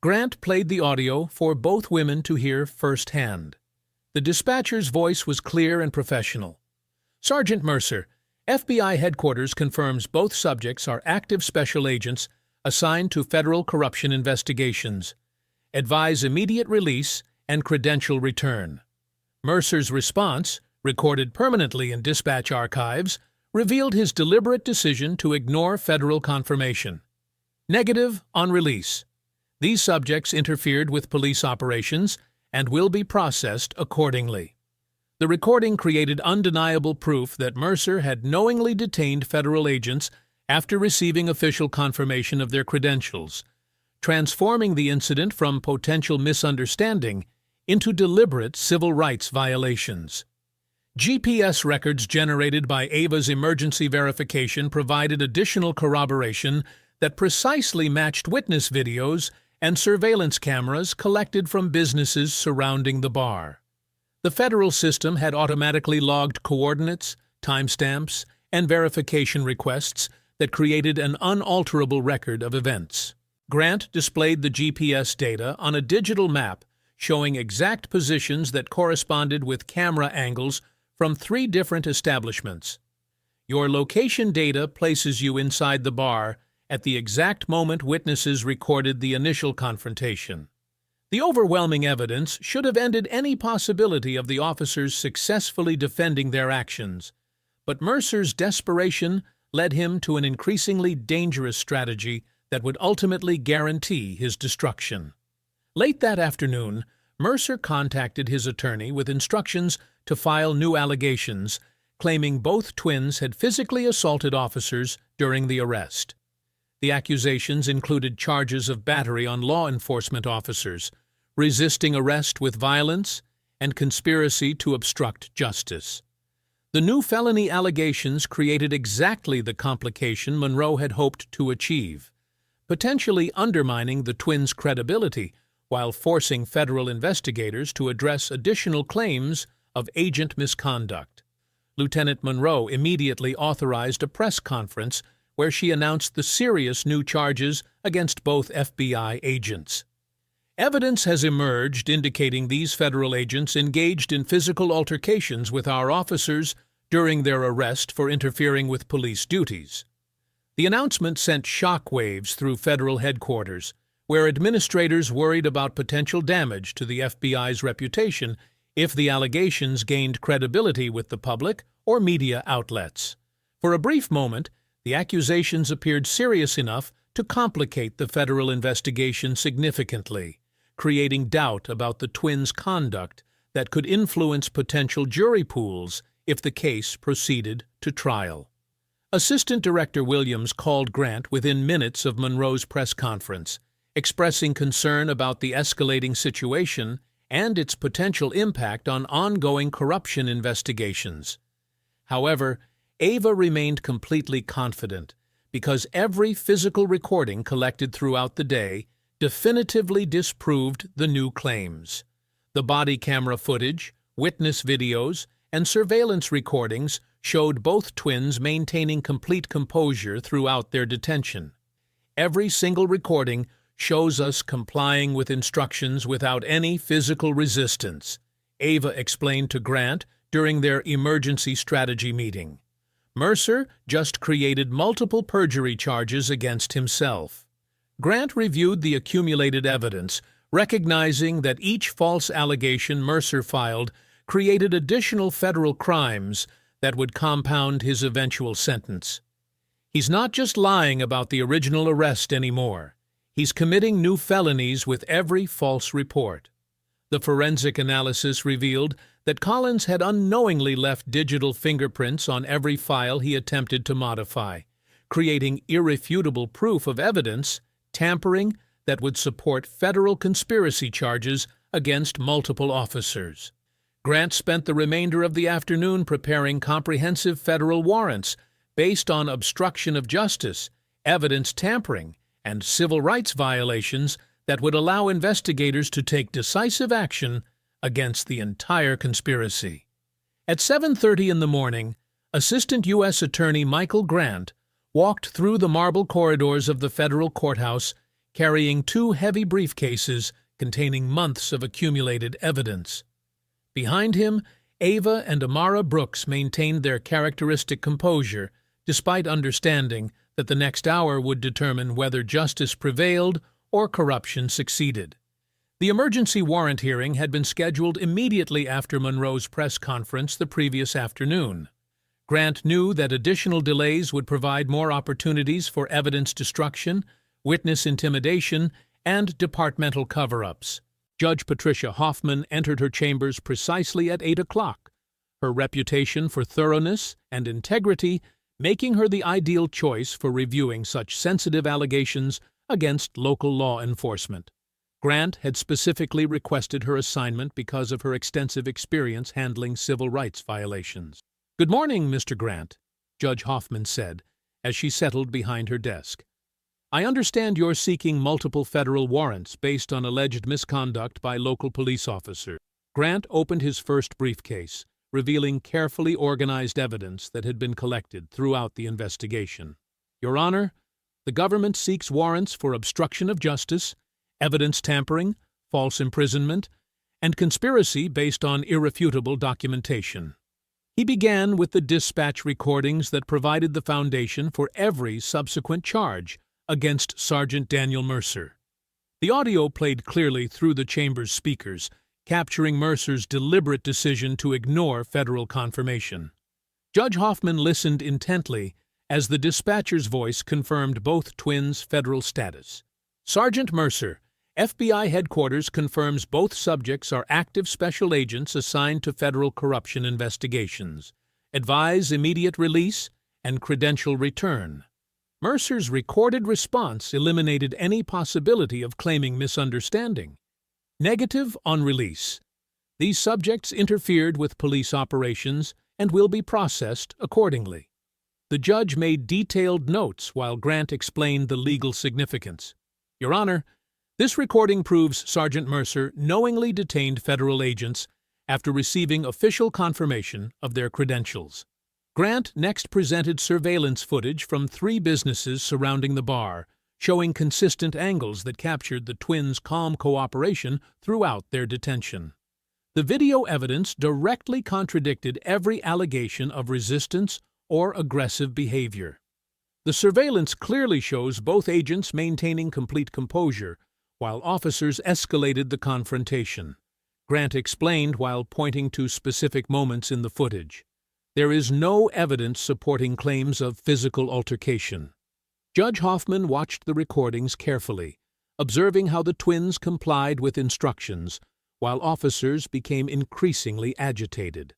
Grant played the audio for both women to hear firsthand. The dispatcher's voice was clear and professional. "Sergeant Mercer, FBI headquarters confirms both subjects are active special agents assigned to federal corruption investigations. Advise immediate release and credential return." Mercer's response, recorded permanently in dispatch archives, revealed his deliberate decision to ignore federal confirmation. "Negative on release. These subjects interfered with police operations and will be processed accordingly." The recording created undeniable proof that Mercer had knowingly detained federal agents after receiving official confirmation of their credentials, transforming the incident from potential misunderstanding into deliberate civil rights violations. GPS records generated by Ava's emergency verification provided additional corroboration that precisely matched witness videos and surveillance cameras collected from businesses surrounding the bar. The federal system had automatically logged coordinates, timestamps, and verification requests that created an unalterable record of events. Grant displayed the GPS data on a digital map showing exact positions that corresponded with camera angles from 3 different establishments. "Your location data places you inside the bar at the exact moment witnesses recorded the initial confrontation." The overwhelming evidence should have ended any possibility of the officers successfully defending their actions, but Mercer's desperation led him to an increasingly dangerous strategy that would ultimately guarantee his destruction. Late that afternoon, Mercer contacted his attorney with instructions to file new allegations, claiming both twins had physically assaulted officers during the arrest. The accusations included charges of battery on law enforcement officers, resisting arrest with violence, and conspiracy to obstruct justice. The new felony allegations created exactly the complication Monroe had hoped to achieve, potentially undermining the twins' credibility while forcing federal investigators to address additional claims of agent misconduct. Lieutenant Monroe immediately authorized a press conference where she announced the serious new charges against both FBI agents. "Evidence has emerged indicating these federal agents engaged in physical altercations with our officers during their arrest for interfering with police duties. The announcement sent shockwaves through federal headquarters, where administrators worried about potential damage to the FBI's reputation if the allegations gained credibility with the public or media outlets. For a brief moment, the accusations appeared serious enough to complicate the federal investigation significantly, creating doubt about the twins' conduct that could influence potential jury pools if the case proceeded to trial. Assistant Director Williams called Grant within minutes of Monroe's press conference, expressing concern about the escalating situation and its potential impact on ongoing corruption investigations. However, Ava remained completely confident because every physical recording collected throughout the day definitively disproved the new claims. The body camera footage, witness videos, and surveillance recordings showed both twins maintaining complete composure throughout their detention. Every single recording shows us complying with instructions without any physical resistance, Ava explained to Grant during their emergency strategy meeting. Mercer just created multiple perjury charges against himself. Grant reviewed the accumulated evidence, recognizing that each false allegation Mercer filed created additional federal crimes that would compound his eventual sentence. He's not just lying about the original arrest anymore. He's committing new felonies with every false report. The forensic analysis revealed that Collins had unknowingly left digital fingerprints on every file he attempted to modify, creating irrefutable proof of evidence tampering that would support federal conspiracy charges against multiple officers. Grant spent the remainder of the afternoon preparing comprehensive federal warrants based on obstruction of justice, evidence tampering, and civil rights violations that would allow investigators to take decisive action against the entire conspiracy. At 7:30 in the morning, Assistant U.S. Attorney Michael Grant walked through the marble corridors of the federal courthouse carrying 2 heavy briefcases containing months of accumulated evidence. Behind him, Ava and Amara Brooks maintained their characteristic composure, despite understanding that the next hour would determine whether justice prevailed or corruption succeeded. The emergency warrant hearing had been scheduled immediately after Monroe's press conference the previous afternoon. Grant knew that additional delays would provide more opportunities for evidence destruction, witness intimidation, and departmental cover-ups. Judge Patricia Hoffman entered her chambers precisely at 8 o'clock, her reputation for thoroughness and integrity making her the ideal choice for reviewing such sensitive allegations against local law enforcement. Grant had specifically requested her assignment because of her extensive experience handling civil rights violations. "Good morning, Mr. Grant," Judge Hoffman said, as she settled behind her desk. "I understand you're seeking multiple federal warrants based on alleged misconduct by local police officers." Grant opened his first briefcase, revealing carefully organized evidence that had been collected throughout the investigation. "Your Honor, the government seeks warrants for obstruction of justice, evidence tampering, false imprisonment, and conspiracy based on irrefutable documentation." He began with the dispatch recordings that provided the foundation for every subsequent charge against Sergeant Daniel Mercer. The audio played clearly through the chamber's speakers, capturing Mercer's deliberate decision to ignore federal confirmation. Judge Hoffman listened intently as the dispatcher's voice confirmed both twins' federal status. "Sergeant Mercer, FBI headquarters confirms both subjects are active special agents assigned to federal corruption investigations. Advise immediate release and credential return." Mercer's recorded response eliminated any possibility of claiming misunderstanding. Negative on release. These subjects interfered with police operations and will be processed accordingly. The judge made detailed notes while Grant explained the legal significance. "Your Honor, this recording proves Sergeant Mercer knowingly detained federal agents after receiving official confirmation of their credentials." Grant next presented surveillance footage from 3 businesses surrounding the bar, showing consistent angles that captured the twins' calm cooperation throughout their detention. The video evidence directly contradicted every allegation of resistance or aggressive behavior. The surveillance clearly shows both agents maintaining complete composure, while officers escalated the confrontation. Grant explained while pointing to specific moments in the footage. There is no evidence supporting claims of physical altercation. Judge Hoffman watched the recordings carefully, observing how the twins complied with instructions, while officers became increasingly agitated.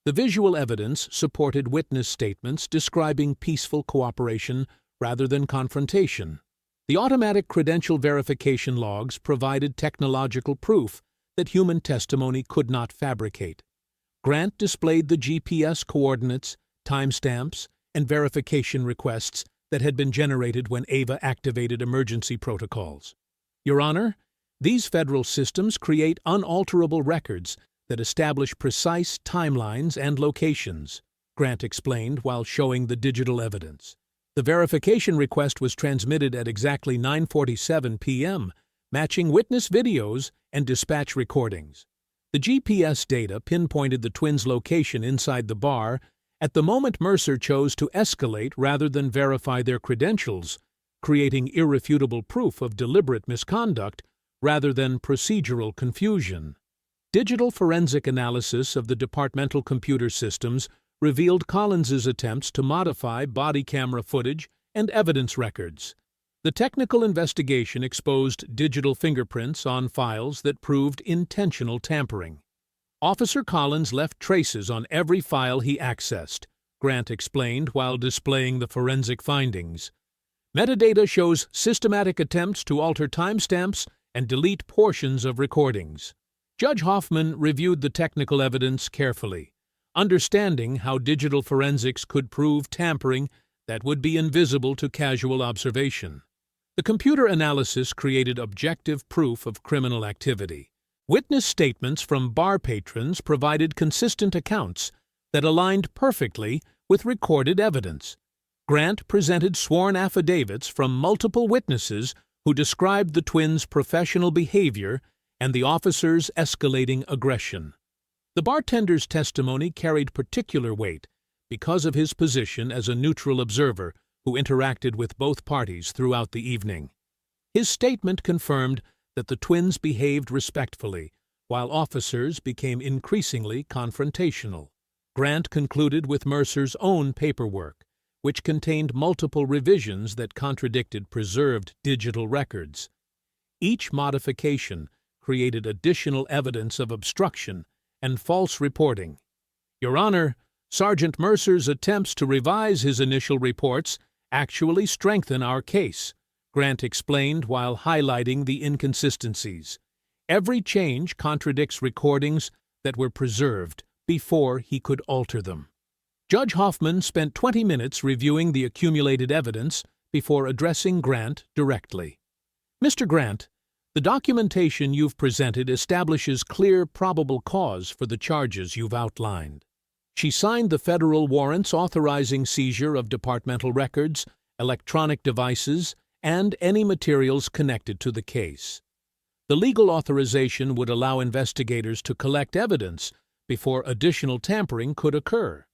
The visual evidence supported witness statements describing peaceful cooperation rather than confrontation. The automatic credential verification logs provided technological proof that human testimony could not fabricate. Grant displayed the GPS coordinates, timestamps, and verification requests that had been generated when Ava activated emergency protocols. Your Honor, these federal systems create unalterable records that establish precise timelines and locations, Grant explained while showing the digital evidence. The verification request was transmitted at exactly 9:47 p.m., matching witness videos and dispatch recordings. The GPS data pinpointed the twins' location inside the bar at the moment Mercer chose to escalate rather than verify their credentials, creating irrefutable proof of deliberate misconduct rather than procedural confusion. Digital forensic analysis of the departmental computer systems revealed Collins's attempts to modify body camera footage and evidence records. The technical investigation exposed digital fingerprints on files that proved intentional tampering. Officer Collins left traces on every file he accessed, Grant explained while displaying the forensic findings. Metadata shows systematic attempts to alter timestamps and delete portions of recordings. Judge Hoffman reviewed the technical evidence carefully, understanding how digital forensics could prove tampering that would be invisible to casual observation. The computer analysis created objective proof of criminal activity. Witness statements from bar patrons provided consistent accounts that aligned perfectly with recorded evidence. Grant presented sworn affidavits from multiple witnesses who described the twins' professional behavior and the officers' escalating aggression. The bartender's testimony carried particular weight because of his position as a neutral observer who interacted with both parties throughout the evening. His statement confirmed that the twins behaved respectfully, while officers became increasingly confrontational. Grant concluded with Mercer's own paperwork, which contained multiple revisions that contradicted preserved digital records. Each modification created additional evidence of obstruction and false reporting. Your Honor, Sergeant Mercer's attempts to revise his initial reports actually strengthen our case, Grant explained while highlighting the inconsistencies. Every change contradicts recordings that were preserved before he could alter them. Judge Hoffman spent 20 minutes reviewing the accumulated evidence before addressing Grant directly. Mr. Grant, the documentation you've presented establishes clear probable cause for the charges you've outlined. She signed the federal warrants authorizing seizure of departmental records, electronic devices, and any materials connected to the case. The legal authorization would allow investigators to collect evidence before additional tampering could occur.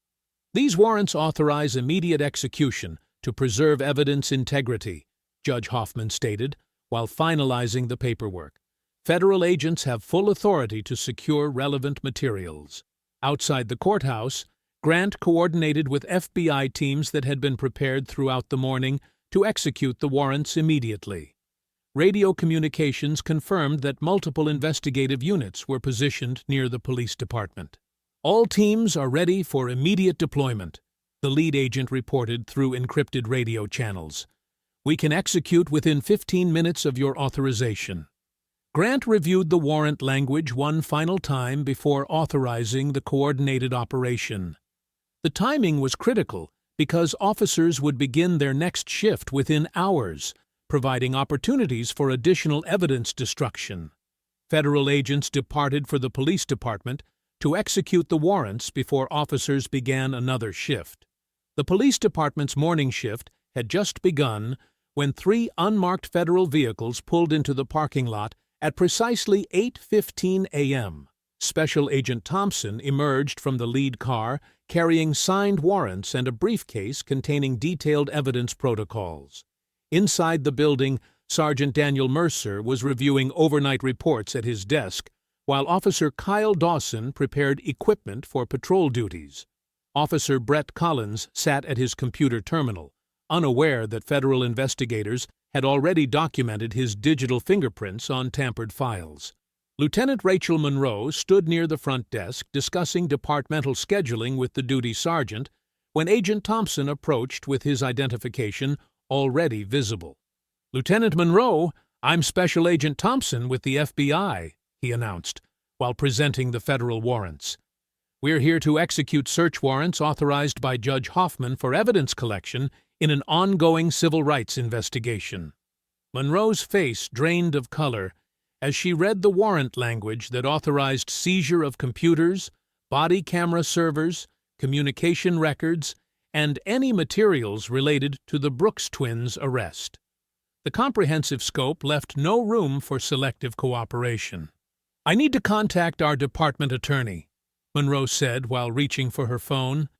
These warrants authorize immediate execution to preserve evidence integrity, Judge Hoffman stated, while finalizing the paperwork. Federal agents have full authority to secure relevant materials. Outside the courthouse, Grant coordinated with FBI teams that had been prepared throughout the morning to execute the warrants immediately. Radio communications confirmed that multiple investigative units were positioned near the police department. All teams are ready for immediate deployment, the lead agent reported through encrypted radio channels. We can execute within 15 minutes of your authorization. Grant reviewed the warrant language one final time before authorizing the coordinated operation. The timing was critical because officers would begin their next shift within hours, providing opportunities for additional evidence destruction. Federal agents departed for the police department to execute the warrants before officers began another shift. The police department's morning shift had just begun when 3 unmarked federal vehicles pulled into the parking lot at precisely 8:15 a.m. Special Agent Thompson emerged from the lead car carrying signed warrants and a briefcase containing detailed evidence protocols. Inside the building, Sergeant Daniel Mercer was reviewing overnight reports at his desk, while Officer Kyle Dawson prepared equipment for patrol duties. Officer Brett Collins sat at his computer terminal, unaware that federal investigators had already documented his digital fingerprints on tampered files. Lieutenant Rachel Monroe stood near the front desk discussing departmental scheduling with the duty sergeant when Agent Thompson approached with his identification already visible. "Lieutenant Monroe, I'm Special Agent Thompson with the FBI," he announced, while presenting the federal warrants. "We're here to execute search warrants authorized by Judge Hoffman for evidence collection in an ongoing civil rights investigation." Monroe's face drained of color as she read the warrant language that authorized seizure of computers, body camera servers, communication records, and any materials related to the Brooks twins' arrest. The comprehensive scope left no room for selective cooperation. "I need to contact our department attorney," Monroe said while reaching for her phone.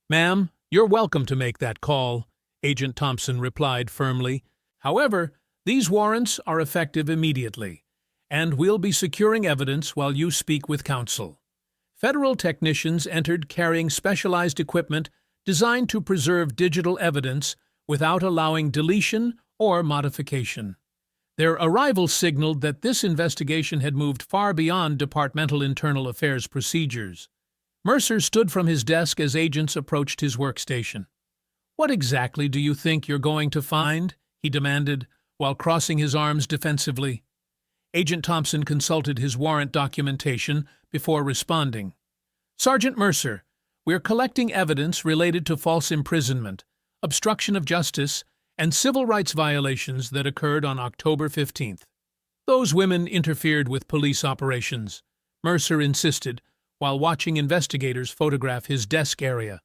"Ma'am, you're welcome to make that call," Agent Thompson replied firmly. "However, these warrants are effective immediately, and we'll be securing evidence while you speak with counsel." Federal technicians entered carrying specialized equipment designed to preserve digital evidence without allowing deletion or modification. Their arrival signaled that this investigation had moved far beyond departmental internal affairs procedures. Mercer stood from his desk as agents approached his workstation. "What exactly do you think you're going to find?" he demanded, while crossing his arms defensively. Agent Thompson consulted his warrant documentation before responding. "Sergeant Mercer, we're collecting evidence related to false imprisonment, obstruction of justice, and civil rights violations that occurred on October 15th. Those women interfered with police operations," Mercer insisted, while watching investigators photograph his desk area.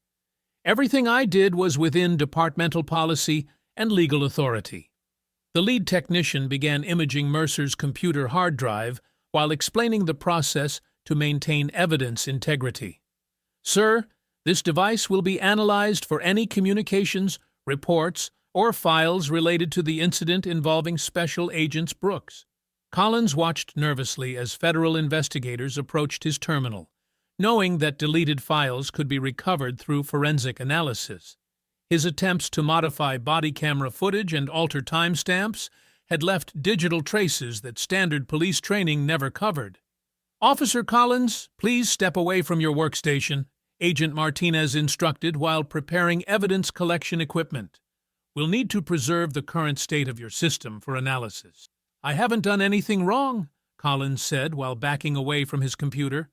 "Everything I did was within departmental policy and legal authority." The lead technician began imaging Mercer's computer hard drive while explaining the process to maintain evidence integrity. "Sir, this device will be analyzed for any communications, reports, or files related to the incident involving Special Agents Brooks." Collins watched nervously as federal investigators approached his terminal, knowing that deleted files could be recovered through forensic analysis. His attempts to modify body camera footage and alter timestamps had left digital traces that standard police training never covered. "Officer Collins, please step away from your workstation," Agent Martinez instructed while preparing evidence collection equipment. "We'll need to preserve the current state of your system for analysis." "I haven't done anything wrong," Collins said while backing away from his computer.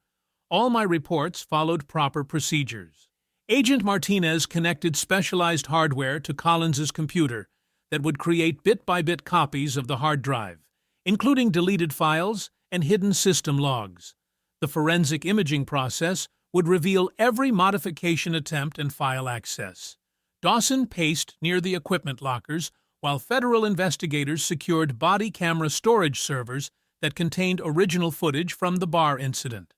"All my reports followed proper procedures." Agent Martinez connected specialized hardware to Collins's computer that would create bit-by-bit copies of the hard drive, including deleted files and hidden system logs. The forensic imaging process would reveal every modification attempt and file access. Dawson paced near the equipment lockers while federal investigators secured body camera storage servers that contained original footage from the bar incident.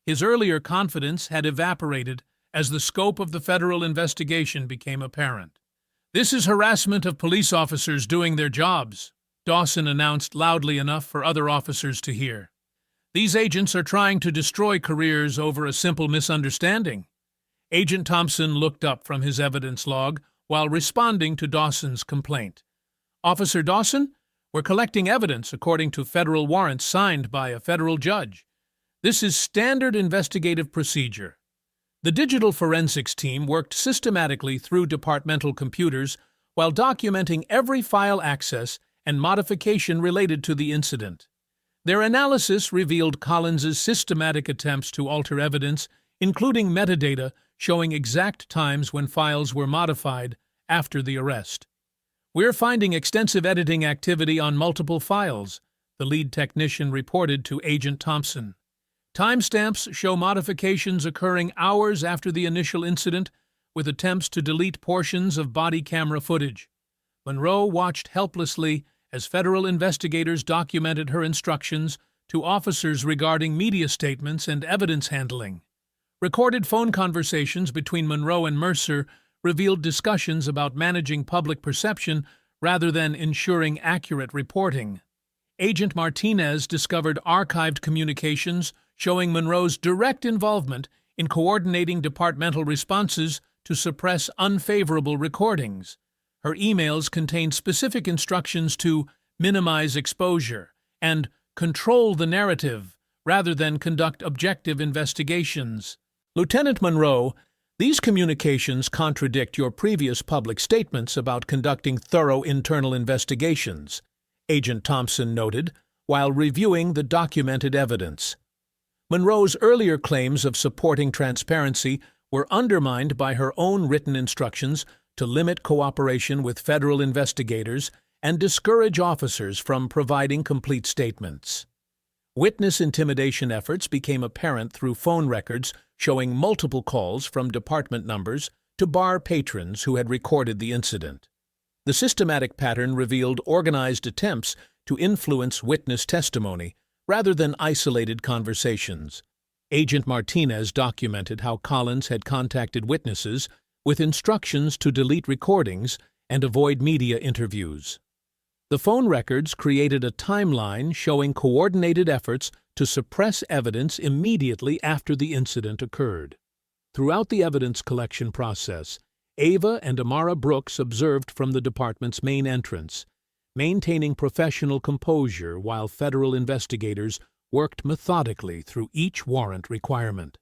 His earlier confidence had evaporated as the scope of the federal investigation became apparent. "This is harassment of police officers doing their jobs," Dawson announced loudly enough for other officers to hear. "These agents are trying to destroy careers over a simple misunderstanding." Agent Thompson looked up from his evidence log while responding to Dawson's complaint. "Officer Dawson, we're collecting evidence according to federal warrants signed by a federal judge. This is standard investigative procedure." The digital forensics team worked systematically through departmental computers while documenting every file access and modification related to the incident. Their analysis revealed Collins's systematic attempts to alter evidence, including metadata showing exact times when files were modified after the arrest. "We're finding extensive editing activity on multiple files," the lead technician reported to Agent Thompson. "Timestamps show modifications occurring hours after the initial incident, with attempts to delete portions of body camera footage." Monroe watched helplessly as federal investigators documented her instructions to officers regarding media statements and evidence handling. Recorded phone conversations between Monroe and Mercer revealed discussions about managing public perception rather than ensuring accurate reporting. Agent Martinez discovered archived communications showing Monroe's direct involvement in coordinating departmental responses to suppress unfavorable recordings. Her emails contained specific instructions to minimize exposure and control the narrative rather than conduct objective investigations. Lieutenant Monroe, these communications contradict your previous public statements about conducting thorough internal investigations, Agent Thompson noted, while reviewing the documented evidence. Monroe's earlier claims of supporting transparency were undermined by her own written instructions to limit cooperation with federal investigators and discourage officers from providing complete statements. Witness intimidation efforts became apparent through phone records showing multiple calls from department numbers to bar patrons who had recorded the incident. The systematic pattern revealed organized attempts to influence witness testimony rather than isolated conversations. Agent Martinez documented how Collins had contacted witnesses with instructions to delete recordings and avoid media interviews. The phone records created a timeline showing coordinated efforts to suppress evidence immediately after the incident occurred. Throughout the evidence collection process, Ava and Amara Brooks observed from the department's main entrance, maintaining professional composure while federal investigators worked methodically through each warrant requirement.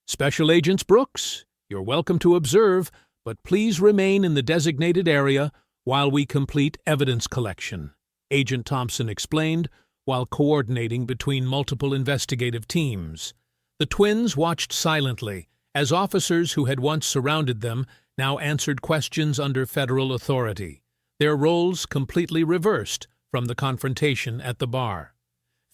Special Agents Brooks, you're welcome to observe, but please remain in the designated area while we complete evidence collection, Agent Thompson explained while coordinating between multiple investigative teams. The twins watched silently as officers who had once surrounded them now answered questions under federal authority, their roles completely reversed from the confrontation at the bar.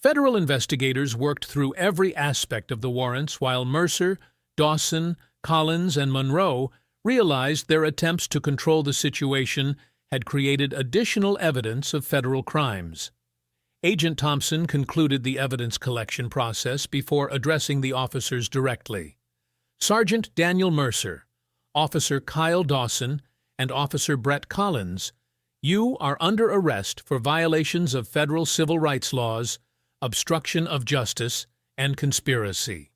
Federal investigators worked through every aspect of the warrants while Mercer, Dawson, Collins, and Monroe realized their attempts to control the situation had created additional evidence of federal crimes. Agent Thompson concluded the evidence collection process before addressing the officers directly. Sergeant Daniel Mercer, Officer Kyle Dawson, and Officer Brett Collins, you are under arrest for violations of federal civil rights laws, obstruction of justice, and conspiracy.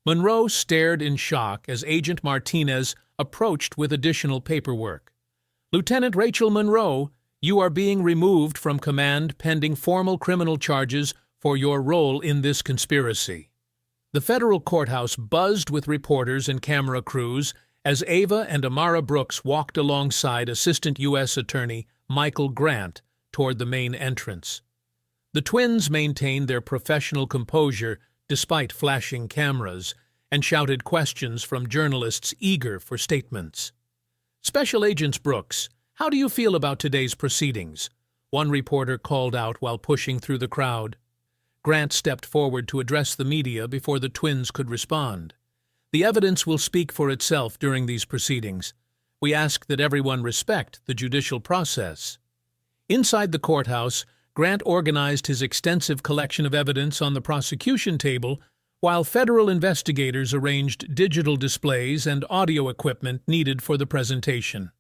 Monroe stared in shock as Agent Martinez approached with additional paperwork. Lieutenant Rachel Monroe, you are being removed from command pending formal criminal charges for your role in this conspiracy. The federal courthouse buzzed with reporters and camera crews as Ava and Amara Brooks walked alongside Assistant U.S. Attorney Michael Grant toward the main entrance. The twins maintained their professional composure despite flashing cameras and shouted questions from journalists eager for statements. Special Agents Brooks, how do you feel about today's proceedings? One reporter called out while pushing through the crowd. Grant stepped forward to address the media before the twins could respond. The evidence will speak for itself during these proceedings. We ask that everyone respect the judicial process. Inside the courthouse, Grant organized his extensive collection of evidence on the prosecution table, while federal investigators arranged digital displays and audio equipment needed for the presentation.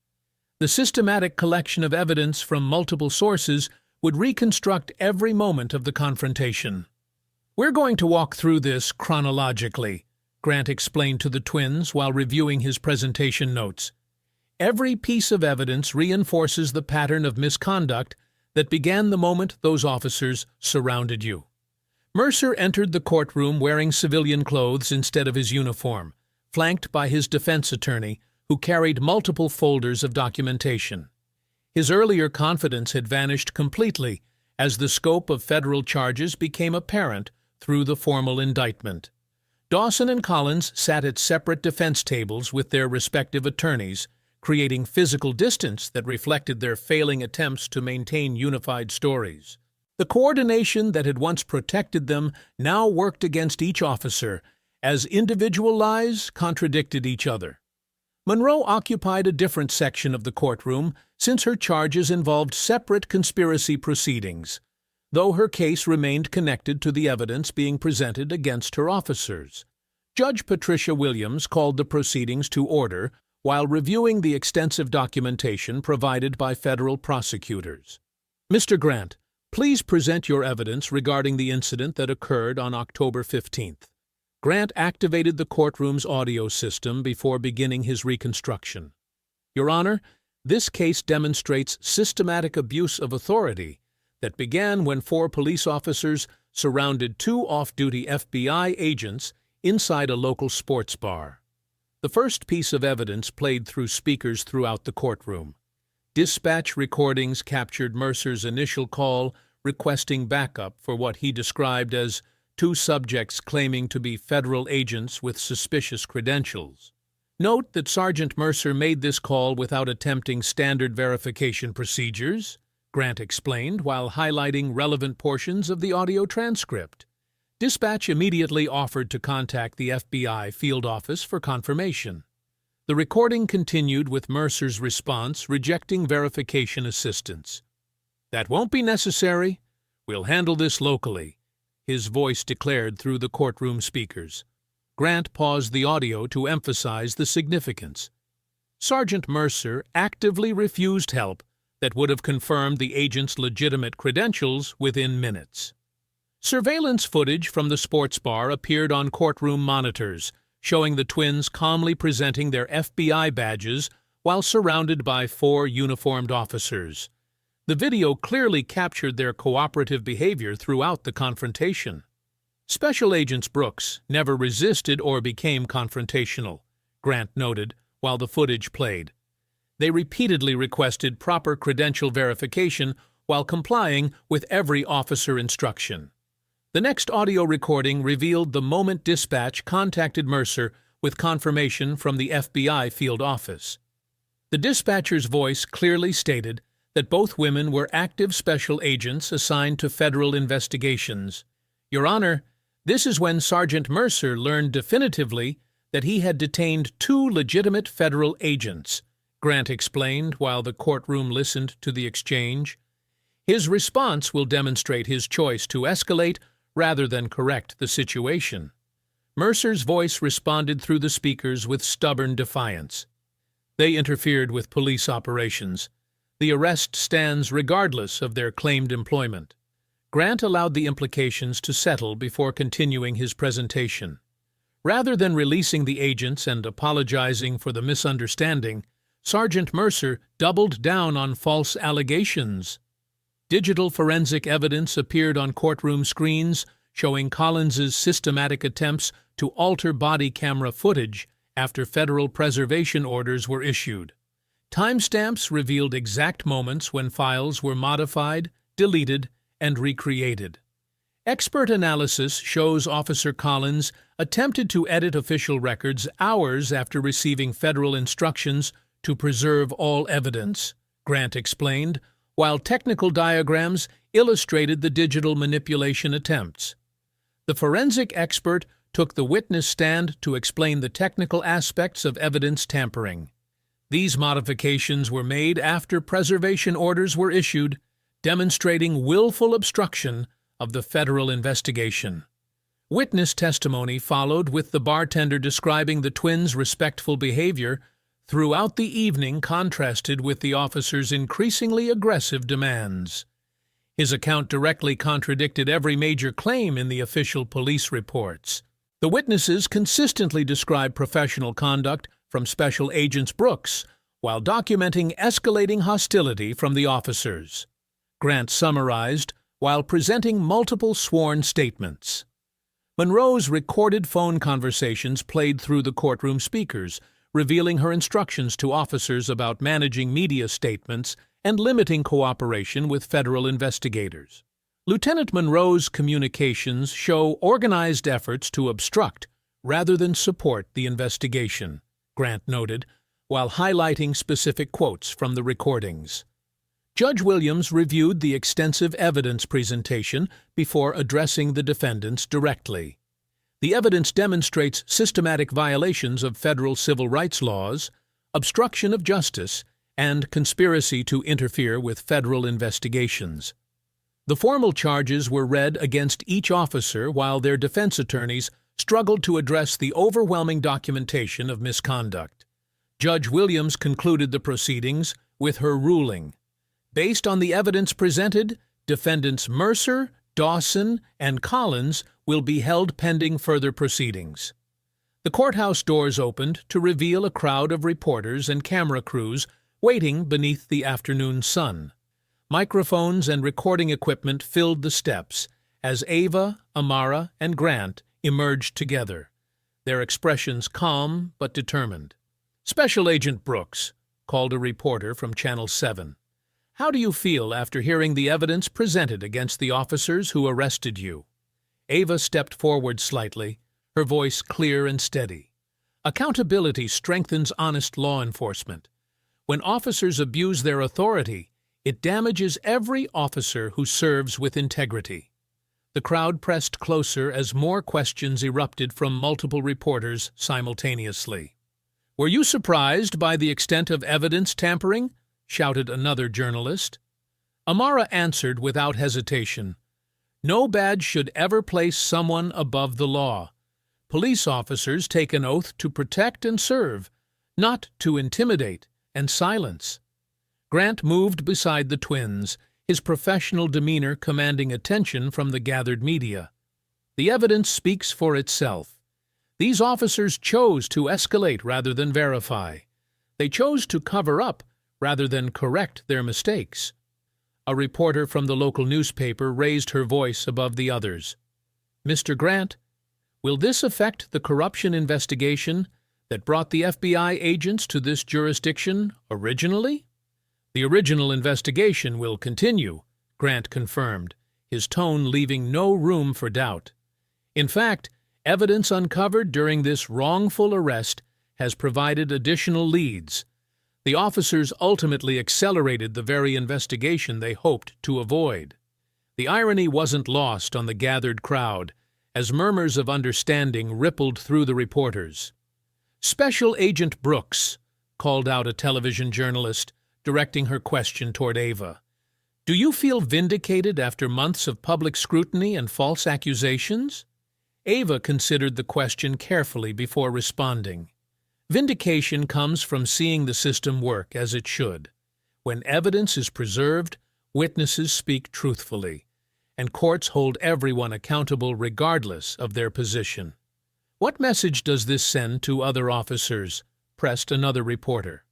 The systematic collection of evidence from multiple sources would reconstruct every moment of the confrontation. We're going to walk through this chronologically, Grant explained to the twins while reviewing his presentation notes. Every piece of evidence reinforces the pattern of misconduct that began the moment those officers surrounded you. Mercer entered the courtroom wearing civilian clothes instead of his uniform, flanked by his defense attorney, who carried multiple folders of documentation. His earlier confidence had vanished completely as the scope of federal charges became apparent through the formal indictment. Dawson and Collins sat at separate defense tables with their respective attorneys, creating physical distance that reflected their failing attempts to maintain unified stories. The coordination that had once protected them now worked against each officer, as individual lies contradicted each other. Monroe occupied a different section of the courtroom since her charges involved separate conspiracy proceedings, though her case remained connected to the evidence being presented against her officers. Judge Patricia Williams called the proceedings to order while reviewing the extensive documentation provided by federal prosecutors. Mr. Grant, please present your evidence regarding the incident that occurred on October 15th. Grant activated the courtroom's audio system before beginning his reconstruction. Your Honor, this case demonstrates systematic abuse of authority that began when 4 police officers surrounded 2 off-duty FBI agents inside a local sports bar. The first piece of evidence played through speakers throughout the courtroom. Dispatch recordings captured Mercer's initial call requesting backup for what he described as 2 subjects claiming to be federal agents with suspicious credentials. Note that Sergeant Mercer made this call without attempting standard verification procedures, Grant explained while highlighting relevant portions of the audio transcript. Dispatch immediately offered to contact the FBI field office for confirmation. The recording continued with Mercer's response rejecting verification assistance. "That won't be necessary. We'll handle this locally," his voice declared through the courtroom speakers. Grant paused the audio to emphasize the significance. Sergeant Mercer actively refused help that would have confirmed the agent's legitimate credentials within minutes. Surveillance footage from the sports bar appeared on courtroom monitors, showing the twins calmly presenting their FBI badges while surrounded by 4 uniformed officers. The video clearly captured their cooperative behavior throughout the confrontation. Special Agents Brooks never resisted or became confrontational, Grant noted while the footage played. They repeatedly requested proper credential verification while complying with every officer instruction. The next audio recording revealed the moment dispatch contacted Mercer with confirmation from the FBI field office. The dispatcher's voice clearly stated that both women were active special agents assigned to federal investigations. Your Honor, this is when Sergeant Mercer learned definitively that he had detained 2 legitimate federal agents, Grant explained while the courtroom listened to the exchange. His response will demonstrate his choice to escalate rather than correct the situation. Mercer's voice responded through the speakers with stubborn defiance. They interfered with police operations. The arrest stands regardless of their claimed employment. Grant allowed the implications to settle before continuing his presentation. Rather than releasing the agents and apologizing for the misunderstanding, Sergeant Mercer doubled down on false allegations. Digital forensic evidence appeared on courtroom screens showing Collins's systematic attempts to alter body camera footage after federal preservation orders were issued. Timestamps revealed exact moments when files were modified, deleted, and recreated. Expert analysis shows Officer Collins attempted to edit official records hours after receiving federal instructions to preserve all evidence, Grant explained, while technical diagrams illustrated the digital manipulation attempts. The forensic expert took the witness stand to explain the technical aspects of evidence tampering. These modifications were made after preservation orders were issued, demonstrating willful obstruction of the federal investigation. Witness testimony followed with the bartender describing the twins' respectful behavior throughout the evening contrasted with the officer's increasingly aggressive demands. His account directly contradicted every major claim in the official police reports. The witnesses consistently described professional conduct from Special Agents Brooks while documenting escalating hostility from the officers. Grant summarized while presenting multiple sworn statements. Monroe's recorded phone conversations played through the courtroom speakers, revealing her instructions to officers about managing media statements and limiting cooperation with federal investigators. Lieutenant Monroe's communications show organized efforts to obstruct rather than support the investigation, Grant noted, while highlighting specific quotes from the recordings. Judge Williams reviewed the extensive evidence presentation before addressing the defendants directly. The evidence demonstrates systematic violations of federal civil rights laws, obstruction of justice, and conspiracy to interfere with federal investigations. The formal charges were read against each officer while their defense attorneys struggled to address the overwhelming documentation of misconduct. Judge Williams concluded the proceedings with her ruling. Based on the evidence presented, defendants Mercer, Dawson, and Collins will be held pending further proceedings. The courthouse doors opened to reveal a crowd of reporters and camera crews waiting beneath the afternoon sun. Microphones and recording equipment filled the steps as Ava, Amara, and Grant emerged together, their expressions calm but determined. "Special Agent Brooks," called a reporter from Channel 7. "How do you feel after hearing the evidence presented against the officers who arrested you?" Ava stepped forward slightly, her voice clear and steady. "Accountability strengthens honest law enforcement. When officers abuse their authority, it damages every officer who serves with integrity." The crowd pressed closer as more questions erupted from multiple reporters simultaneously. "Were you surprised by the extent of evidence tampering?" shouted another journalist. Amara answered without hesitation. "No badge should ever place someone above the law. Police officers take an oath to protect and serve, not to intimidate and silence." Grant moved beside the twins, his professional demeanor commanding attention from the gathered media. "The evidence speaks for itself. These officers chose to escalate rather than verify. They chose to cover up rather than correct their mistakes." A reporter from the local newspaper raised her voice above the others. "Mr. Grant, will this affect the corruption investigation that brought the FBI agents to this jurisdiction originally?" "The original investigation will continue," Grant confirmed, his tone leaving no room for doubt. "In fact, evidence uncovered during this wrongful arrest has provided additional leads. The officers ultimately accelerated the very investigation they hoped to avoid." The irony wasn't lost on the gathered crowd, as murmurs of understanding rippled through the reporters. "Special Agent Brooks," called out a television journalist, directing her question toward Ava. "Do you feel vindicated after months of public scrutiny and false accusations?" Ava considered the question carefully before responding. Vindication comes from seeing the system work as it should. When evidence is preserved, witnesses speak truthfully, and courts hold everyone accountable regardless of their position. "What message does this send to other officers?" pressed another reporter.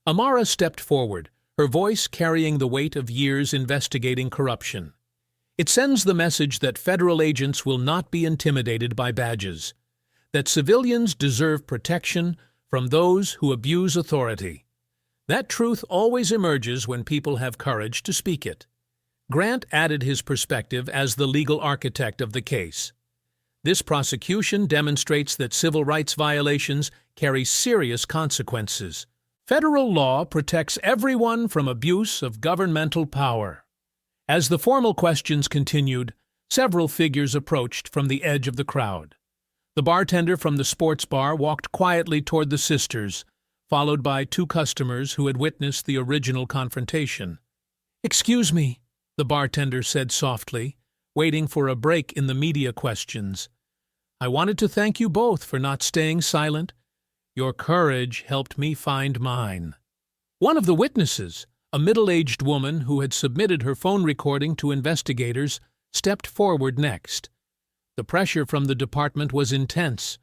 Amara stepped forward, her voice carrying the weight of years investigating corruption. "It sends the message that federal agents will not be intimidated by badges, that civilians deserve protection from those who abuse authority. That truth always emerges when people have courage to speak it." Grant added his perspective as the legal architect of the case. "This prosecution demonstrates that civil rights violations carry serious consequences. Federal law protects everyone from abuse of governmental power." As the formal questions continued, several figures approached from the edge of the crowd. The bartender from the sports bar walked quietly toward the sisters, followed by two customers who had witnessed the original confrontation. "Excuse me," the bartender said softly, waiting for a break in the media questions. "I wanted to thank you both for not staying silent. Your courage helped me find mine." One of the witnesses, a middle-aged woman who had submitted her phone recording to investigators, stepped forward next. "The pressure from the department was intense.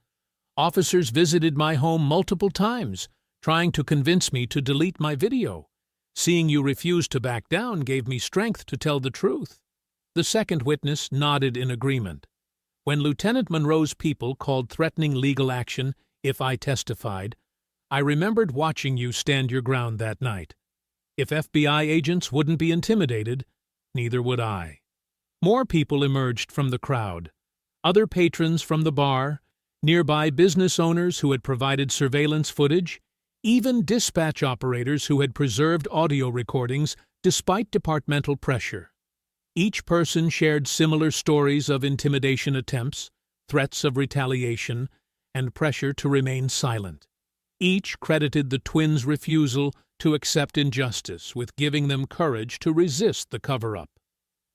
Officers visited my home multiple times, trying to convince me to delete my video. Seeing you refuse to back down gave me strength to tell the truth." The second witness nodded in agreement. "When Lieutenant Monroe's people called threatening legal action if I testified, I remembered watching you stand your ground that night. If FBI agents wouldn't be intimidated, neither would I." More people emerged from the crowd. Other patrons from the bar, nearby business owners who had provided surveillance footage, even dispatch operators who had preserved audio recordings despite departmental pressure. Each person shared similar stories of intimidation attempts, threats of retaliation, and pressure to remain silent. Each credited the twins' refusal to accept injustice with giving them courage to resist the cover-up.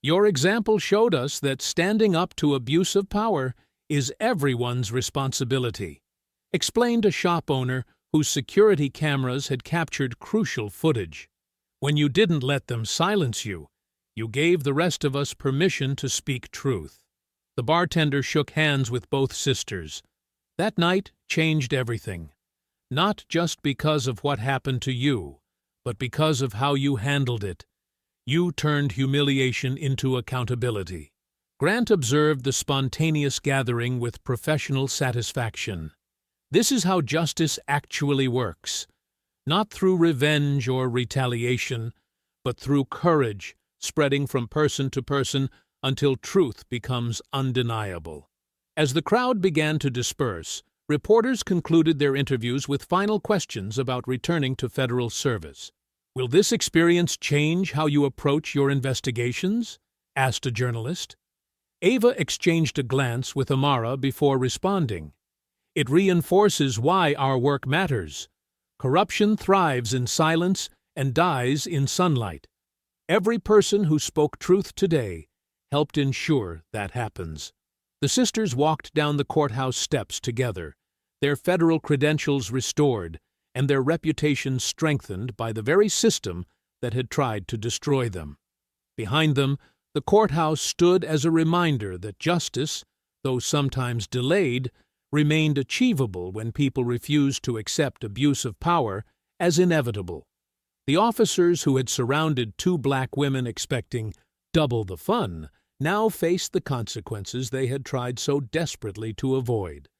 "Your example showed us that standing up to abuse of power is everyone's responsibility, explained a shop owner whose security cameras had captured crucial footage. When you didn't let them silence you, you gave the rest of us permission to speak truth. The bartender shook hands with both sisters. That night changed everything, not just because of what happened to you, but because of how you handled it. You turned humiliation into accountability. Grant observed the spontaneous gathering with professional satisfaction. This is how justice actually works, not through revenge or retaliation, but through courage, spreading from person to person until truth becomes undeniable. As the crowd began to disperse, reporters concluded their interviews with final questions about returning to federal service. "Will this experience change how you approach your investigations?" asked a journalist. Ava exchanged a glance with Amara before responding. "It reinforces why our work matters. Corruption thrives in silence and dies in sunlight. Every person who spoke truth today helped ensure that happens." The sisters walked down the courthouse steps together, their federal credentials restored and their reputations strengthened by the very system that had tried to destroy them. Behind them, the courthouse stood as a reminder that justice, though sometimes delayed, remained achievable when people refused to accept abuse of power as inevitable. The officers who had surrounded two black women expecting double the fun now faced the consequences they had tried so desperately to avoid.